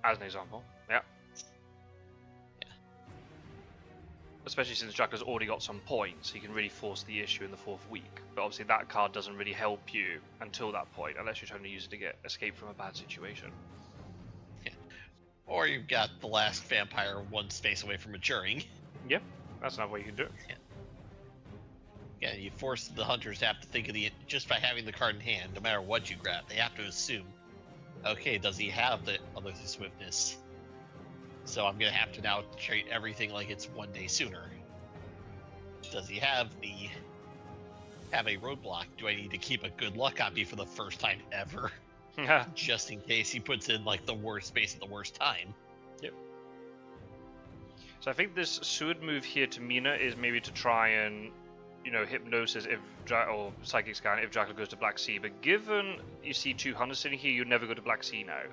As an example, yeah. Especially since Dracula's already got some points, he can really force the issue in the 4th week. But obviously that card doesn't really help you until that point, unless you're trying to use it to get escape from a bad situation.
Yeah. Or you've got the last vampire 1 space away from maturing.
Yeah, that's another way you can do it.
Yeah, you force the hunters to have to think of just by having the card in hand, no matter what you grab, they have to assume, okay, does he have the Unearthly Swiftness? So I'm going to have to now treat everything like it's 1 day sooner. Does he have a roadblock? Do I need to keep a good luck on me for the first time ever? Just in case he puts in like the worst space at the worst time.
Yep. So I think this Sword move here to Mina is maybe to try and, you know, hypnosis or psychic scan if Dracula goes to Black Sea. But given you see 2 hunters sitting here, you'd never go to Black Sea now.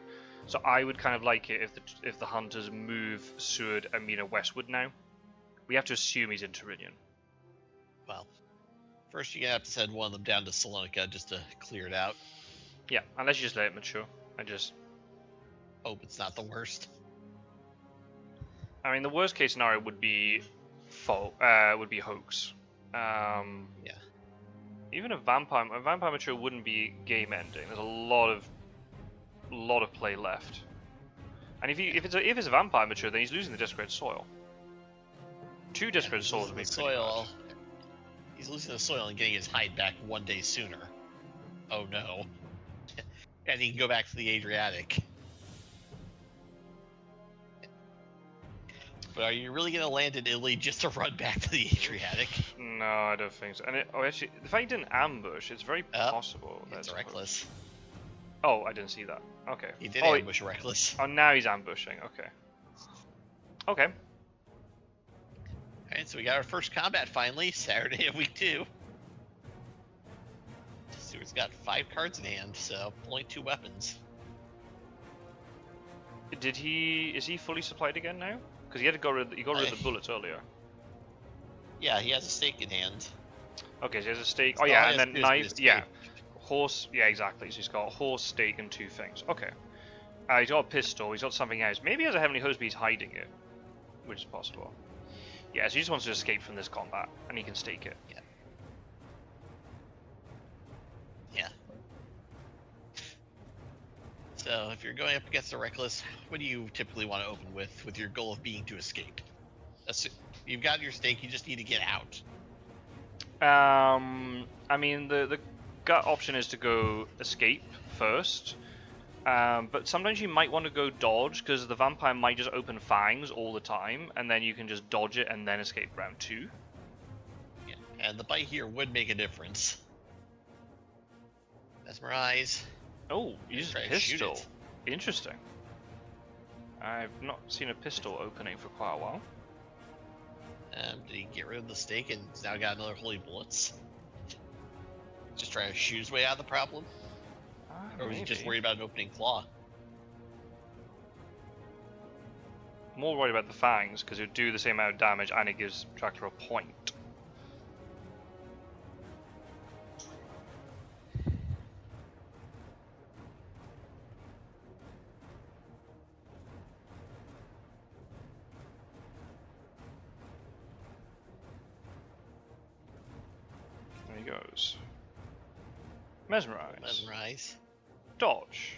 So I would kind of like it if the hunters move Seward and Mina westward now. We have to assume he's in Tyrinian.
Well, first you're going to have to send one of them down to Salonica just to clear it out.
Yeah, unless you just let it mature and just
hope it's not the worst.
I mean, the worst case scenario would be hoax. Yeah. Even a vampire mature wouldn't be game ending. There's a lot of play left. And if it's a vampire mature, then he's losing the Discred Soil. 2 Discred Soils would be soil.
He's losing the soil and getting his hide back 1 day sooner. Oh no. And he can go back to the Adriatic. But are you really going to land in Italy just to run back to the Adriatic?
No, I don't think so. And actually, the fact he didn't ambush, it's very possible.
It's reckless.
Oh, I didn't see that. Okay.
He did ambush reckless.
Oh, now he's ambushing. Okay. Okay.
Alright, so we got our first combat finally, Saturday of week 2. Stewart's got 5 cards in hand, so only 2 weapons.
Is he fully supplied again now? Because he got rid of the bullets earlier.
Yeah, he has a stake in hand.
Okay, so he has a stake. Oh yeah, and then knife. Yeah. Horse. Yeah, exactly. So he's got a horse, stake, and 2 things. Okay. He's got a pistol. He's got something else. Maybe he has a heavenly host, but he's hiding it, which is possible. Yeah, so he just wants to escape from this combat, and he can stake it.
Yeah. Yeah. So if you're going up against the Reckless, what do you typically want to open with your goal of being to escape? You've got your stake, you just need to get out.
I mean, the gut option is to go escape first, but sometimes you might want to go dodge, because the vampire might just open fangs all the time, and then you can just dodge it and then escape round 2.
Yeah. And the bite here would make a difference. Mesmerize.
Oh, use
Try to shoot
pistol.
it.
Interesting. I've not seen a pistol opening for quite a while.
Did he get rid of the stake and he's now got another holy bullets? Just trying to shoot his way out of the problem? Or was he just worried about an opening claw?
More worried about the fangs, because it would do the same amount of damage and it gives Dracula a point. There he goes. Mesmerize.
Mesmerize.
Dodge.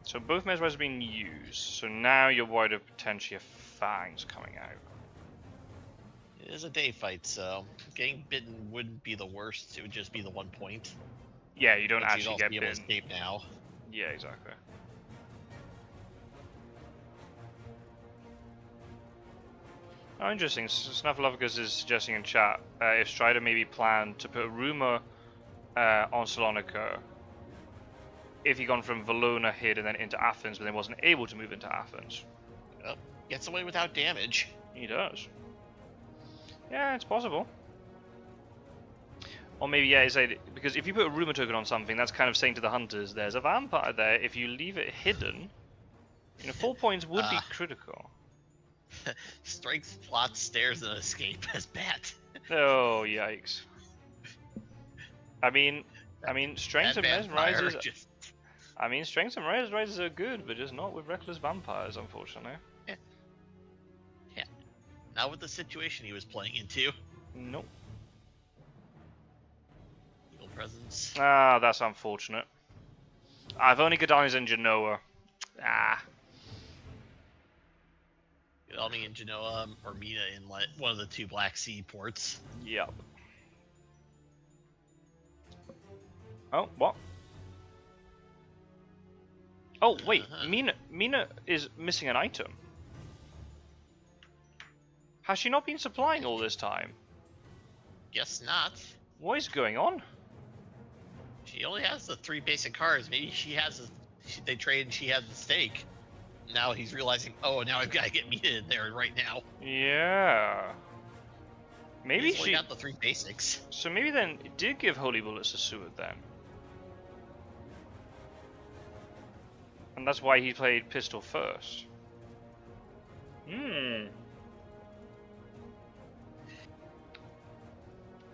So both mesmerize are being used, so now you're worried of potentially fangs coming out.
It is a day fight, so getting bitten wouldn't be the worst. It would just be the 1 point.
Yeah, you don't
But
actually get
be able to
bitten.
escape now.
Yeah, exactly. Oh, interesting. Snuffleupagus is suggesting in chat if Strider maybe planned to put a rumor on Salonika if he'd gone from Valona hid and then into Athens, but then wasn't able to move into Athens.
Well, gets away without damage.
He does. Yeah, it's possible. Or maybe, yeah, because if you put a rumor token on something, that's kind of saying to the hunters, there's a vampire there. If you leave it hidden, 4 points would be critical.
Strength, plot, stairs, and escape as bat.
Oh, yikes. I mean, strength and mesmerizers. Strength and mesmerizers are good, but just not with reckless vampires, unfortunately.
Yeah. Not with the situation he was playing into.
Nope.
Eagle presence.
Ah, that's unfortunate. I've only got down his in Genoa.
Godalming in Genoa, or Mina in one of the 2 Black Sea ports.
Yep. Oh, what? Oh, wait. Mina is missing an item. Has she not been supplying all this time?
Guess not.
What is going on?
She only has the 3 basic cards. Maybe she has they trade and she has the stake. Now he's realizing, oh, now I've got to get Mina in there right now.
Yeah. Maybe
He's only got the 3 basics.
So maybe then it did give Holy Bullets to Seward then. And that's why he played pistol first.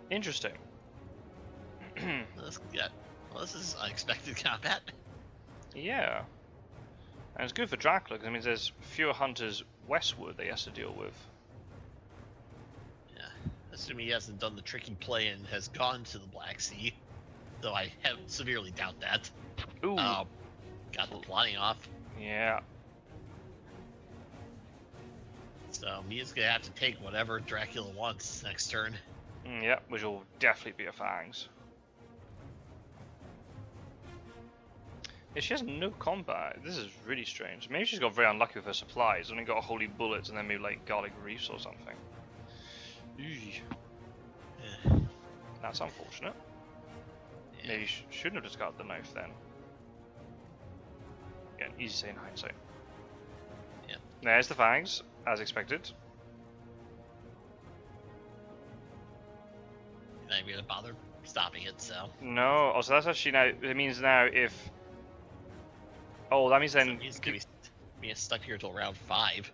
Interesting.
This is unexpected combat.
Yeah. And it's good for Dracula, because it means there's fewer hunters westward that he has to deal with.
Yeah. Assuming he hasn't done the tricky play and has gone to the Black Sea. Though I severely doubt that.
Ooh.
Got the plotting off.
Yeah.
So Mia's gonna have to take whatever Dracula wants next turn.
Yeah, which will definitely be a fangs. Yeah, she has no combat. This is really strange. Maybe she's got very unlucky with her supplies. Only got holy bullets and then maybe like garlic reefs or something.
Yeah.
That's unfortunate.
Yeah.
Maybe she shouldn't have discarded the knife then. Yeah, easy to say in hindsight.
Yeah.
There's the fangs, as expected.
You're not even gonna bother stopping it, so.
No, oh, so that's actually now. It means now if. Oh, that means then.
He's gonna be stuck here till round 5.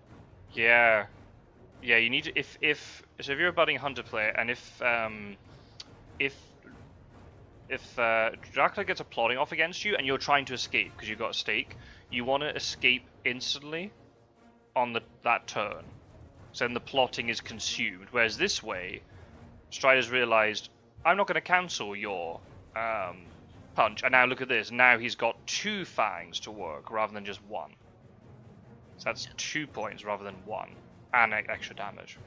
Yeah. Yeah, you need to. So if you're a budding hunter player, and if Dracula gets a plotting off against you, and you're trying to escape because you've got a stake, you want to escape instantly on that turn. So then the plotting is consumed. Whereas this way, Strider's realized, I'm not going to cancel your punch. And now look at this. Now he's got 2 fangs to work rather than just 1. So that's 2 points rather than 1, and extra damage.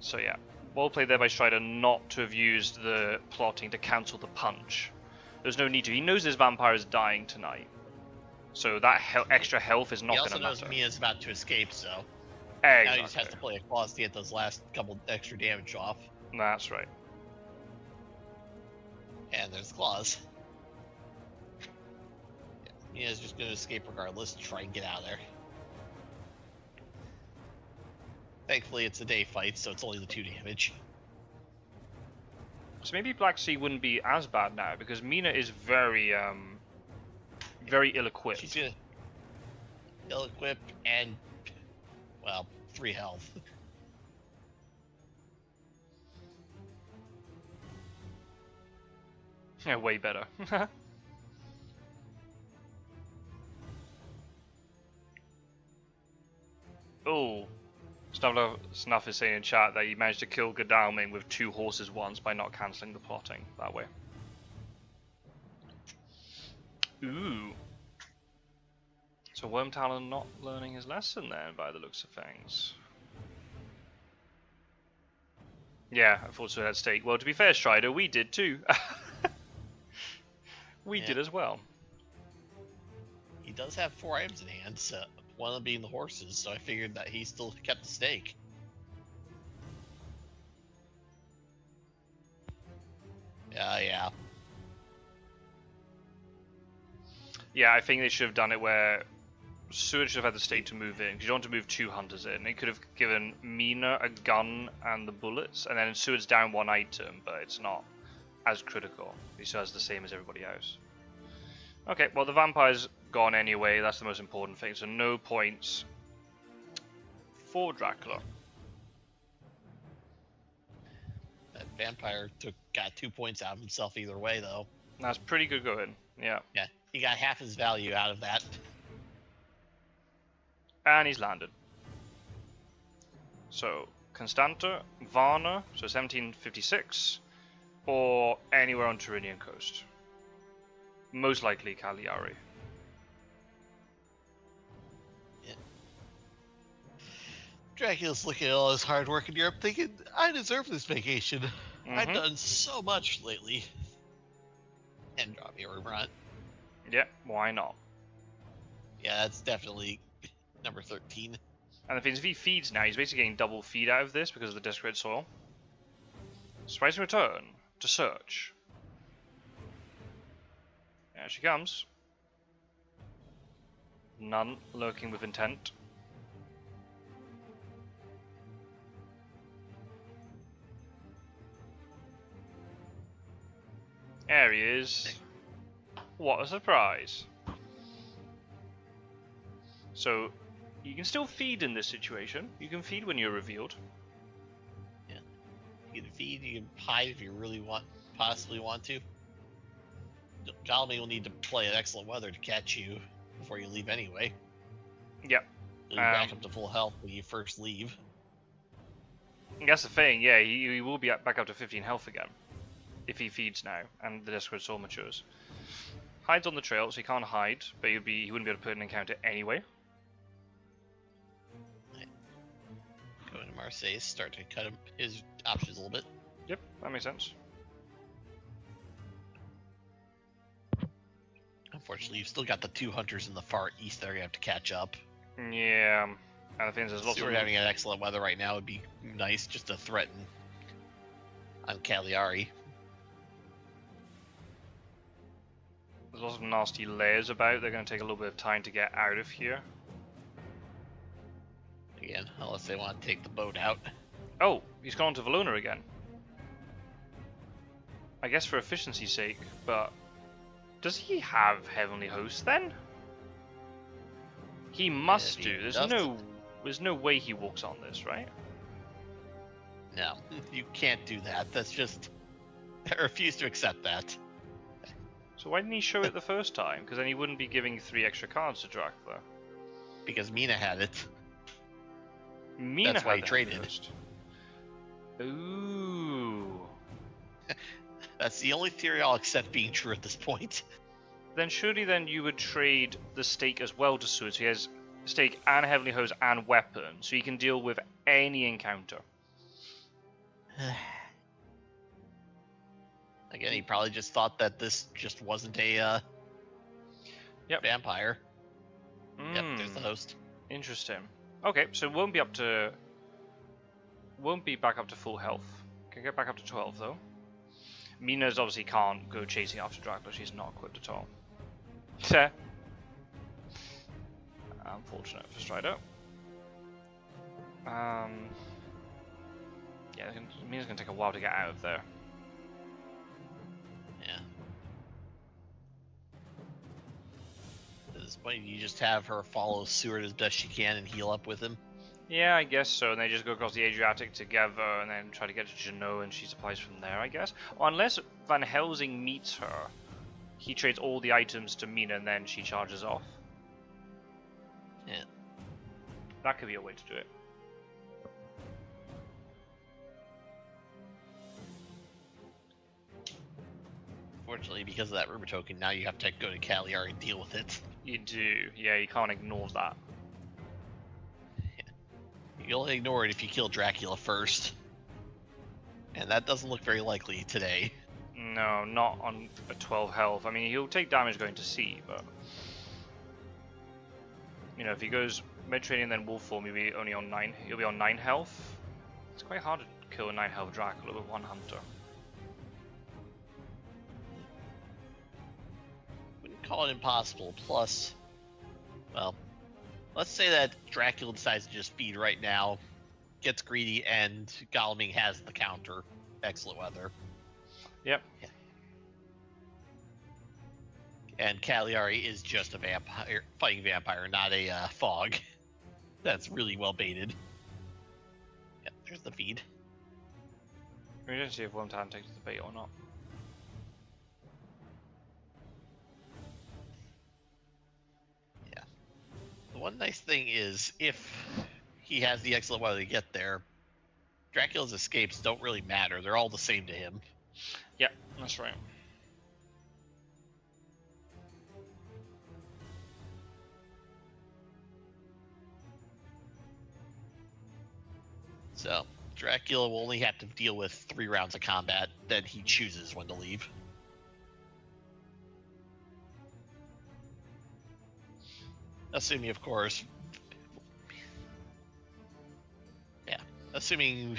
So yeah, well played there by Strider not to have used the plotting to cancel the punch. There's no need to. He knows his vampire is dying tonight, so that extra health is not going to matter.
He also knows Mia's about to escape, so.
Exactly.
Now he just has to play a claws to get those last couple extra damage off.
That's right.
And there's claws. Yeah, Mina's just going to escape regardless to try and get out of there. Thankfully, it's a day fight, so it's only the 2 damage.
So maybe Black Sea wouldn't be as bad now, because Mina is very ill-equipped.
She's gonna ill-equipped and, well, 3 health.
Yeah, way better. Oh, Snuff is saying in chat that you managed to kill Godalming with 2 horses once by not cancelling the plotting that way. Ooh. So Wyrmtalon not learning his lesson then, by the looks of things. Yeah, I thought so at stake. Well, to be fair, Strider, we did too. We did as well.
He does have 4 items in hand, so one of them being the horses, so I figured that he still kept the stake. Yeah.
Yeah, I think they should have done it where Seward should have had the stake to move in, because you don't want to move 2 hunters in. It could have given Mina a gun and the bullets, and then Seward's down 1 item, but it's not as critical. He still has the same as everybody else. Okay, well the vampire's gone anyway, that's the most important thing, so no points for Dracula.
That vampire got 2 points out of himself either way, though.
That's pretty good going, yeah.
Yeah, he got half his value out of that.
And he's landed. So, Constanta, Varna, so 1756, or anywhere on Tyrrhenian coast. Most likely Cagliari.
Yeah. Dracula's looking at all his hard work in Europe thinking, I deserve this vacation. I've done so much lately. And drop me a Wyrmtalon.
Yeah, why not?
Yeah, that's definitely number 13.
And the thing is, if he feeds now, he's basically getting double feed out of this because of the Desperate Soil. Surprising return to search. There she comes. None lurking with intent. There he is. What a surprise. So, you can still feed in this situation. You can feed when you're revealed.
Yeah. You can feed, you can hide if you really possibly want to. Godalming will need to play at excellent weather to catch you before you leave anyway.
Yep.
You'll be back up to full health when you first leave.
That's the thing, yeah, he will be back up to 15 health again. If he feeds now, and the Desperate Soul matures. Hides on the trail, so he can't hide, but he wouldn't be able to put an encounter anyway.
Go into Marseille, start to cut his options a little bit.
Yep, that makes sense.
Unfortunately, you've still got the 2 hunters in the far east that are going to have to catch up.
Yeah, and the thing is, there's lots of...
having an excellent weather right now would be nice just to threaten on Cagliari.
There's lots of nasty layers about. They're going to take a little bit of time to get out of here.
Again, unless they want to take the boat out.
Oh, he's gone to Valona again. I guess for efficiency's sake, but... Does he have Heavenly Host then? He must do. There's no way he walks on this, right?
No, you can't do that. That's just... I refuse to accept that.
So why didn't he show it the first time? Because then he wouldn't be giving 3 extra cards to Dracula.
Because Mina had it.
Mina
That's why he
had
traded.
First. Ooh.
That's the only theory I'll accept being true at this point.
Then surely then you would trade the stake as well to Seward. So he has stake and Heavenly Hose and weapon, so he can deal with any encounter.
Again, he probably just thought that this just wasn't a vampire. Yep, there's the host.
Interesting. Okay, so it won't be up to... Won't be back up to full health. Can get back up to 12 though. Mina's obviously can't go chasing after Dracula, she's not equipped at all. Unfortunate for Strider. Yeah, Mina's gonna take a while to get out of there.
Yeah. At this point, you just have her follow Seward as best she can and heal up with him.
Yeah, I guess so. And they just go across the Adriatic together and then try to get to Genoa and she supplies from there, I guess. Or unless Van Helsing meets her, he trades all the items to Mina and then she charges off.
Yeah.
That could be a way to do it.
Fortunately, because of that rumor token, now you have to go to Cagliari and deal with it.
You do. Yeah, you can't ignore that.
You'll ignore it if you kill Dracula first. And that doesn't look very likely today.
No, not on a 12 health. I mean, he'll take damage going to sea, but... You know, if he goes Mediterranean then Wolf form, he'll be only on 9. He'll be on 9 health. It's quite hard to kill a 9 health Dracula with one hunter.
Wouldn't call it impossible. Plus, well, let's say that Dracula decides to just feed right now, gets greedy, and Galming has the counter. Excellent weather.
Yep.
Yeah. And Cagliari is just a vampire, fighting vampire, not a fog. That's really well baited. Yep, there's the feed.
We didn't see if Wyrmtalon takes the bait or not.
Yeah. The one nice thing is, if he has the excellent weather to get there, Dracula's escapes don't really matter. They're all the same to him.
Yeah, that's right.
So, Dracula will only have to deal with 3 rounds of combat, then he chooses when to leave. Assuming, of course... Yeah, assuming...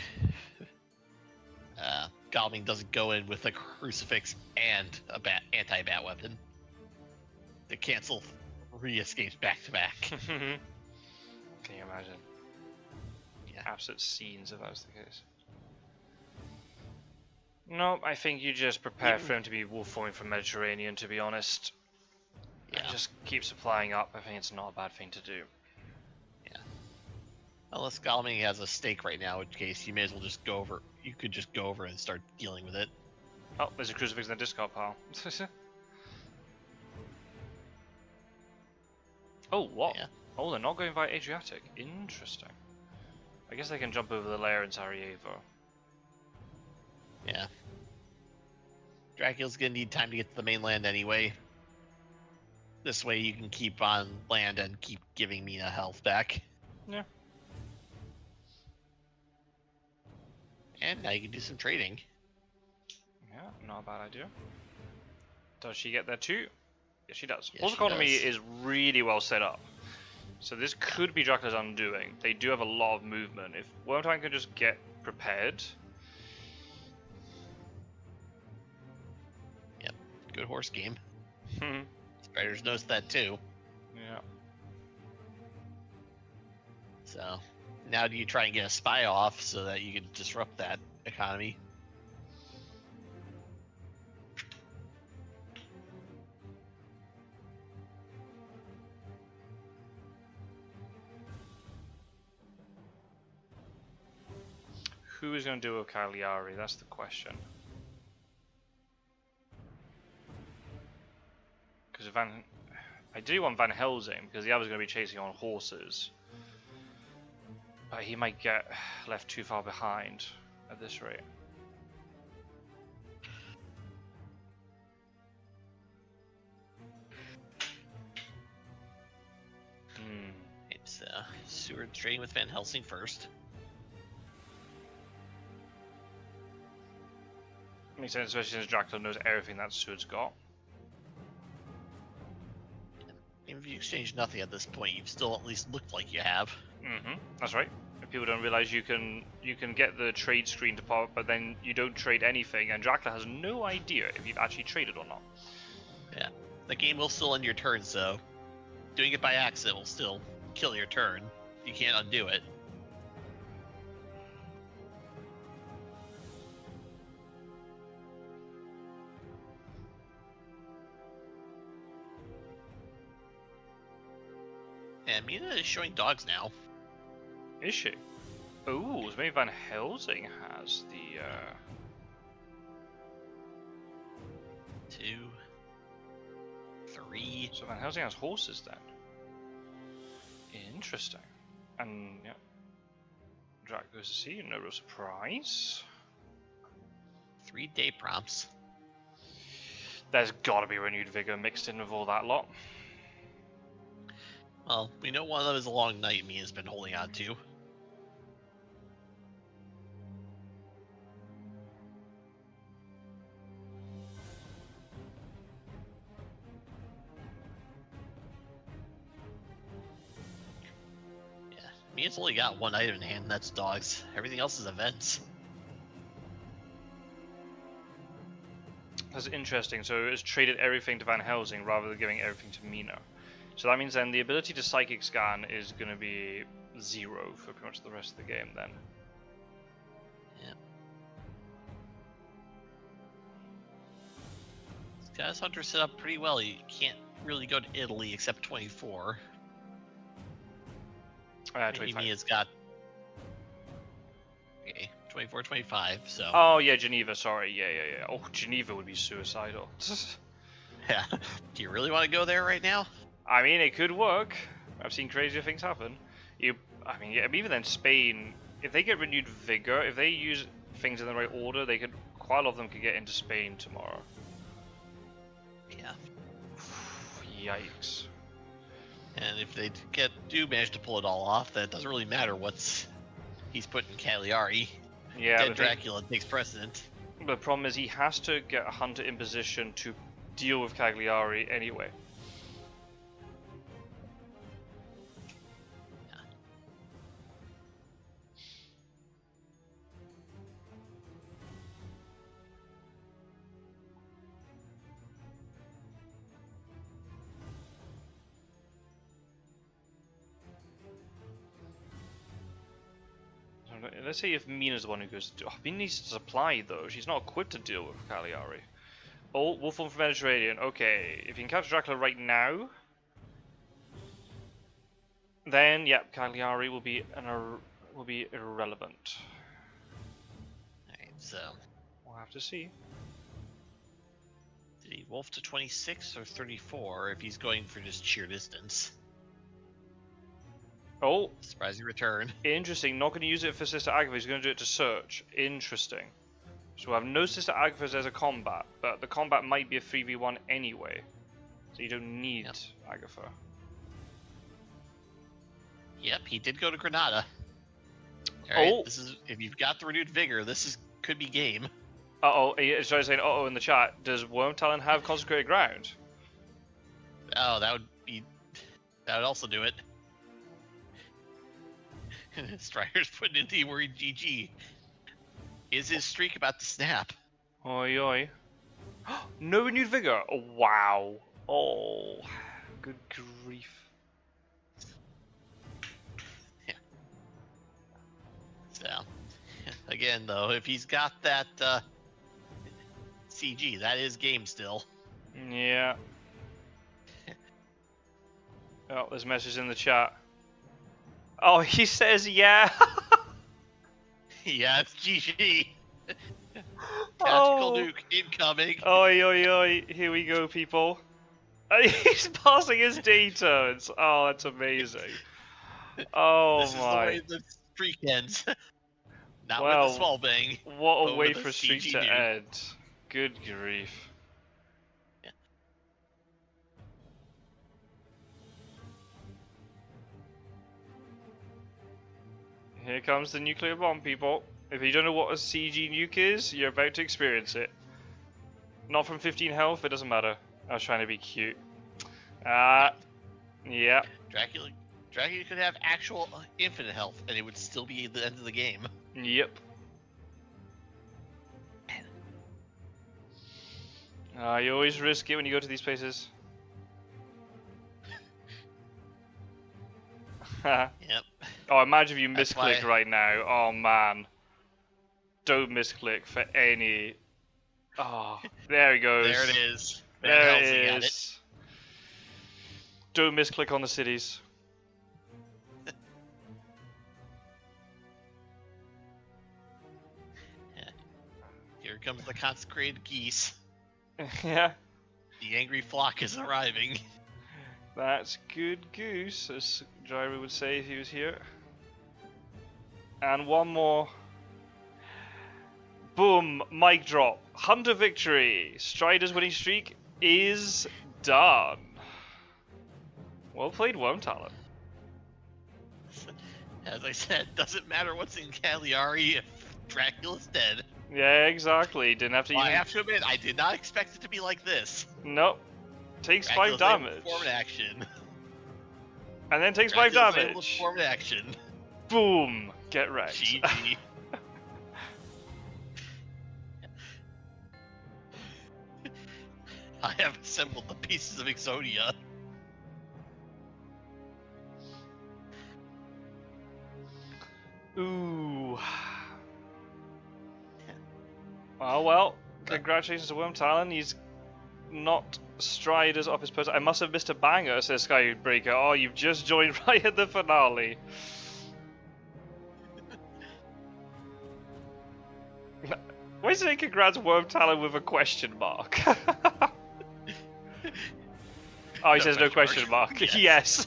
Galming doesn't go in with a crucifix and a anti-bat weapon to cancel 3 escapes back to back.
Can you imagine?
Yeah.
Absolute scenes if that was the case. No, I think you just prepare for him to be wolf forming from Mediterranean, to be honest.
Yeah.
And just keep supplying up. I think it's not a bad thing to do.
Yeah. Unless Galming has a stake right now, in which case you may as well just go over. You could just go over and start dealing with it.
Oh, there's a crucifix in the discard pile. Oh, what?
Yeah.
Oh, they're not going via Adriatic. Interesting. I guess they can jump over the layer in Sarajevo.
Yeah. Dracula's gonna need time to get to the mainland anyway. This way you can keep on land and keep giving Mina health back.
Yeah.
And now you can do some trading.
Yeah, not a bad idea. Does she get there too? Yes, she does.
Yes,
Horse
she
economy
does.
is really well set up. So this could be Dracula's undoing. They do have a lot of movement. If Wyrmtalon can just get prepared...
Yep, good horse game.
yeah.
Spiders knows that too. So, now do you try and get a spy off so that you can disrupt that economy?
Who is going to do a Cagliari? That's the question. Because I do want Van Helsing, because the other's going to be chasing on horses. But he might get left too far behind at this rate.
It's Seward trading with Van Helsing first.
Makes sense, especially since Dracula knows everything that Seward's got.
Even if you exchange nothing at this point, you've still at least looked like you have.
That's right. If people don't realize you can get the trade screen to pop up, but then you don't trade anything, and Dracula has no idea if you've actually traded or not.
Yeah, the game will still end your turn, so doing it by accident will still kill your turn. You can't undo it. And Mina is showing dogs now.
Is she? Ooh, so maybe Van Helsing has the
2, 3.
So Van Helsing has horses then. Interesting. And yeah, Drac goes to sea. No real surprise.
3 day prompts.
There's got to be renewed vigor mixed in with all that lot.
Well, we know one of them is a long night Mina's been holding on to. Yeah, Mina's only got one item in hand, and that's dogs. Everything else is events.
That's interesting. So it's traded everything to Van Helsing rather than giving everything to Mina. So that means then the ability to psychic scan is going to be 0 for pretty much the rest of the game then.
Yeah. This guy's hunter set up pretty well. You can't really go to Italy except 24.
25.
Mina's got 24, 25, so...
Oh yeah, Geneva, sorry, yeah. Oh, Geneva would be suicidal.
Yeah. Do you really want to go there right now?
I mean, it could work. I've seen crazier things happen. I mean, yeah, even then Spain, if they get renewed vigor, if they use things in the right order, they could, quite a lot of them could get into Spain tomorrow.
Yeah.
Yikes.
And if they do manage to pull it all off, then it doesn't really matter what's he's putting Cagliari.
Yeah,
Dead Dracula takes precedent.
The problem is he has to get a hunter in position to deal with Cagliari anyway. Let's say if Mina's the one who goes to... Mina needs to supply though, she's not equipped to deal with Cagliari. Oh, Wolf from Mediterranean, okay. If you can catch Dracula right now, then yeah, Cagliari will be irrelevant.
Alright, so...
We'll have to see.
Did he wolf to 26 or 34 if he's going for just sheer distance?
Oh,
Surprising return.
interesting. Not going to use it for Sister Agatha. He's going to do it to search. Interesting. So we'll have no Sister Agathas as a combat, but the combat might be a 3v1 anyway. So you don't need Agatha.
Yep, he did go to Granada. Alright, this is, if you've got the renewed vigor, could be game.
Uh-oh, he started saying uh-oh in the chat. Does Wyrmtalon have consecrated ground?
Oh, that would also do it. Strider's putting in the word GG. Is his streak about to snap?
Oi oi. No renewed vigor! Oh, wow. Oh, good grief.
Yeah. So, again though, if he's got that CG, that is game still.
Yeah. Oh, there's a message in the chat. Oh, he says yeah.
Yeah, it's GG. Tactical nuke incoming.
Oi, oi, oi. Here we go, people. He's passing his day turns. Oh, that's amazing. Oh,
this
my.
This is the way the streak ends. Not
well,
with the small bang.
What a way for
streak
streak to end. Good grief. Here comes the nuclear bomb, people. If you don't know what a CG nuke is, you're about to experience it. Not from 15 health, it doesn't matter. I was trying to be cute. Yeah.
Dracula Dracula could have actual infinite health, and it would still be the end of the game.
Yep. You always risk it when you go to these places.
Yep.
Oh, imagine if you
That's
misclick
why-
right now. Oh man. Don't misclick for any. Oh, there he goes.
There it is. Van
There
Helsing
it
had
is. Don't misclick on the cities.
Here comes the consecrated geese.
Yeah,
The angry flock is arriving.
that's good goose, as Gyro would say if he was here. And one more. Boom, mic drop. Hunter victory. Strider's winning streak is done. Well played, Wyrmtalon.
As I said, doesn't matter what's in Cagliari if Dracula's dead.
Yeah, exactly. Didn't have to
Well, I
even.
have to admit, I did not expect it to be like this.
Nope. Takes
Dracula's
5
able to
damage.
perform an action.
And then takes 5
Dracula's able to
damage.
perform an action.
Boom. Get wrecked.
GG. I have assembled the pieces of Exodia.
Ooh. Oh well. Congratulations to Wyrmtalon. He's not Striders up his post. I must have missed a banger, says Skybreaker. Oh, you've just joined right at the finale. Why is it congrats Wyrmtalon with a question mark? Oh, he says no question mark. Yes.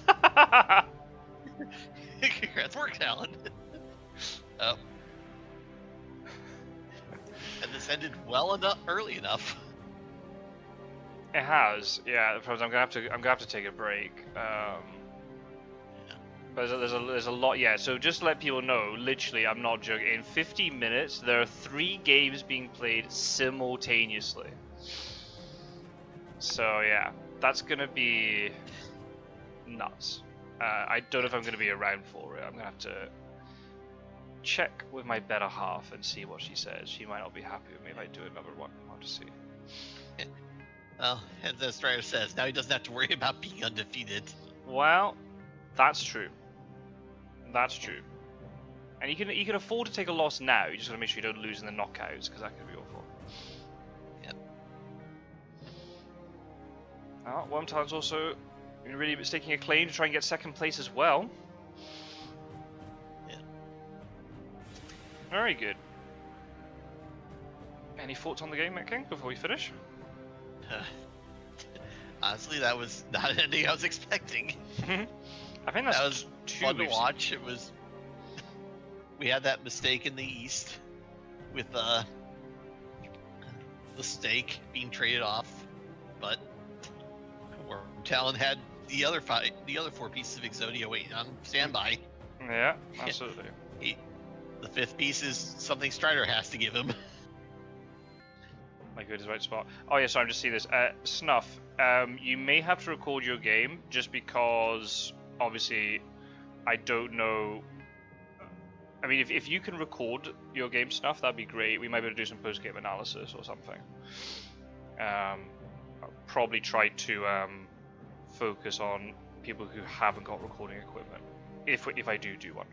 Congrats, Wyrmtalon. Oh. And this ended well enough, early enough.
It has, yeah. The problem is I'm gonna have to take a break. But there's a lot, yeah. So just to let people know, literally, I'm not joking. In 15 minutes, there are 3 games being played simultaneously. So yeah, that's gonna be nuts. I don't know if I'm gonna be around for it. I'm gonna have to check with my better half and see what she says. She might not be happy with me if I do another one. I'll have to see.
Well, as the Strider says, now he doesn't have to worry about being undefeated.
Well, that's true. That's true. And you can afford to take a loss now. You just gotta make sure you don't lose in the knockouts, because that could be awful.
Yep.
Oh, Wyrmtalon's also been really staking a claim to try and get second place as well.
Yeah.
Very good. Any thoughts on the game, Matt King, before we finish?
Honestly, that was not an ending I was expecting.
I think that's
That was
two
fun to
we've seen.
watch. It was. We had that mistake in the East with the stake being traded off, but Wyrmtalon had the other 4 pieces of Exodia waiting on standby.
Yeah, absolutely.
The 5th piece is something Strider has to give him.
My good is right spot. Oh yeah, sorry, I'm just seeing this. Snuff, you may have to record your game just because obviously I don't know. I mean, if you can record your game, Snuff, that'd be great. We might be able to do some post-game analysis or something. I'll probably try to focus on people who haven't got recording equipment, if I do one.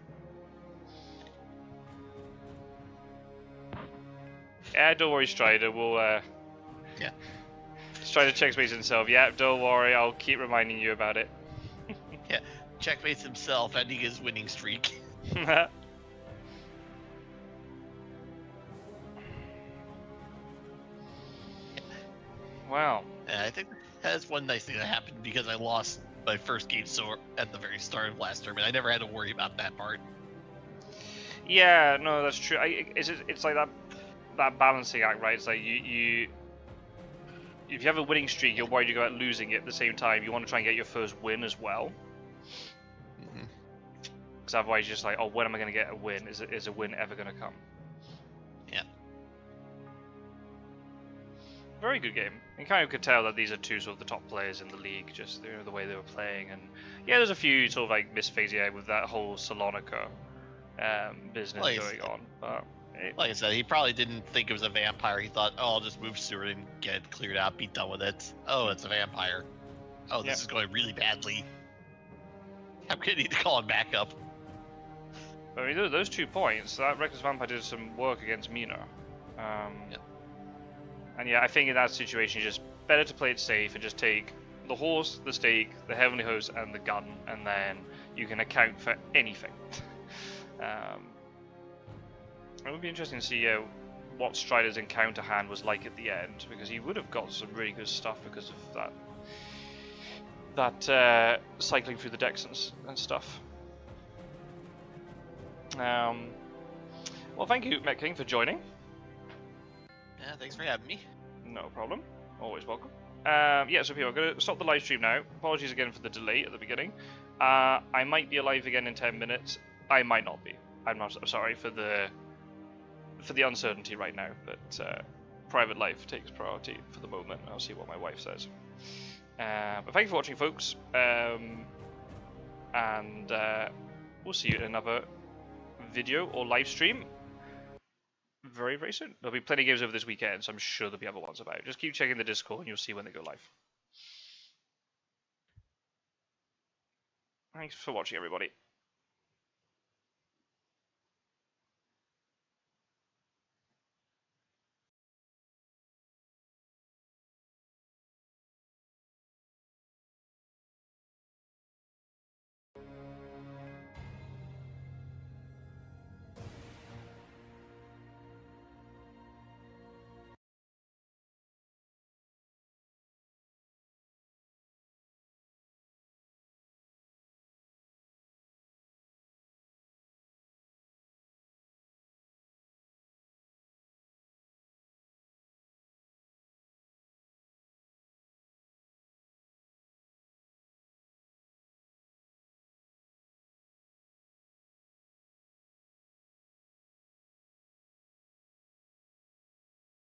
Yeah, don't worry, Strider. We'll
Yeah.
Strider checkmates himself. Yeah, don't worry. I'll keep reminding you about it.
Yeah, checkmates himself, ending his winning streak.
Wow.
And I think that's one nice thing that happened because I lost my first game so at the very start of last tournament. I never had to worry about that part.
Yeah, no, that's true. It's like that balancing act, right? It's like you if you have a winning streak, you're worried about losing it at the same time. You want to try and get your first win as well. Because otherwise you're just like, oh, when am I going to get a win? Is a win ever going to come?
Yeah.
very good game. You kind of could tell that these are two sort of the top players in the league, just the way they were playing. And yeah, there's a few sort of like misphasing with that whole Salonica business going on. But
like I said, he probably didn't think it was a vampire. He thought, oh, I'll just move Seward and get it cleared out, be done with it. Oh, it's a vampire. Oh, this is going really badly. I'm gonna need to call him back up.
I mean, those 2 points, that Reckless Vampire did some work against Mina.
Yep.
And yeah, I think in that situation, it's just better to play it safe and just take the horse, the stake, the heavenly host, and the gun, and then you can account for anything. It would be interesting to see what Strider's encounter hand was like at the end, because he would have got some really good stuff because of that cycling through the decks and stuff. Well, thank you, Met King, for joining.
Yeah, thanks for having me.
No problem. Always welcome. Yeah, so people, I'm going to stop the live stream now. Apologies again for the delay at the beginning. I might be alive again in 10 minutes. I might not be. I'm sorry for the uncertainty right now, but private life takes priority for the moment. I'll see what my wife says. But thank you for watching, folks. And we'll see you in another video or live stream very, very soon. There'll be plenty of games over this weekend, so I'm sure there'll be other ones about. Just keep checking the Discord and you'll see when they go live. Thanks for watching, everybody.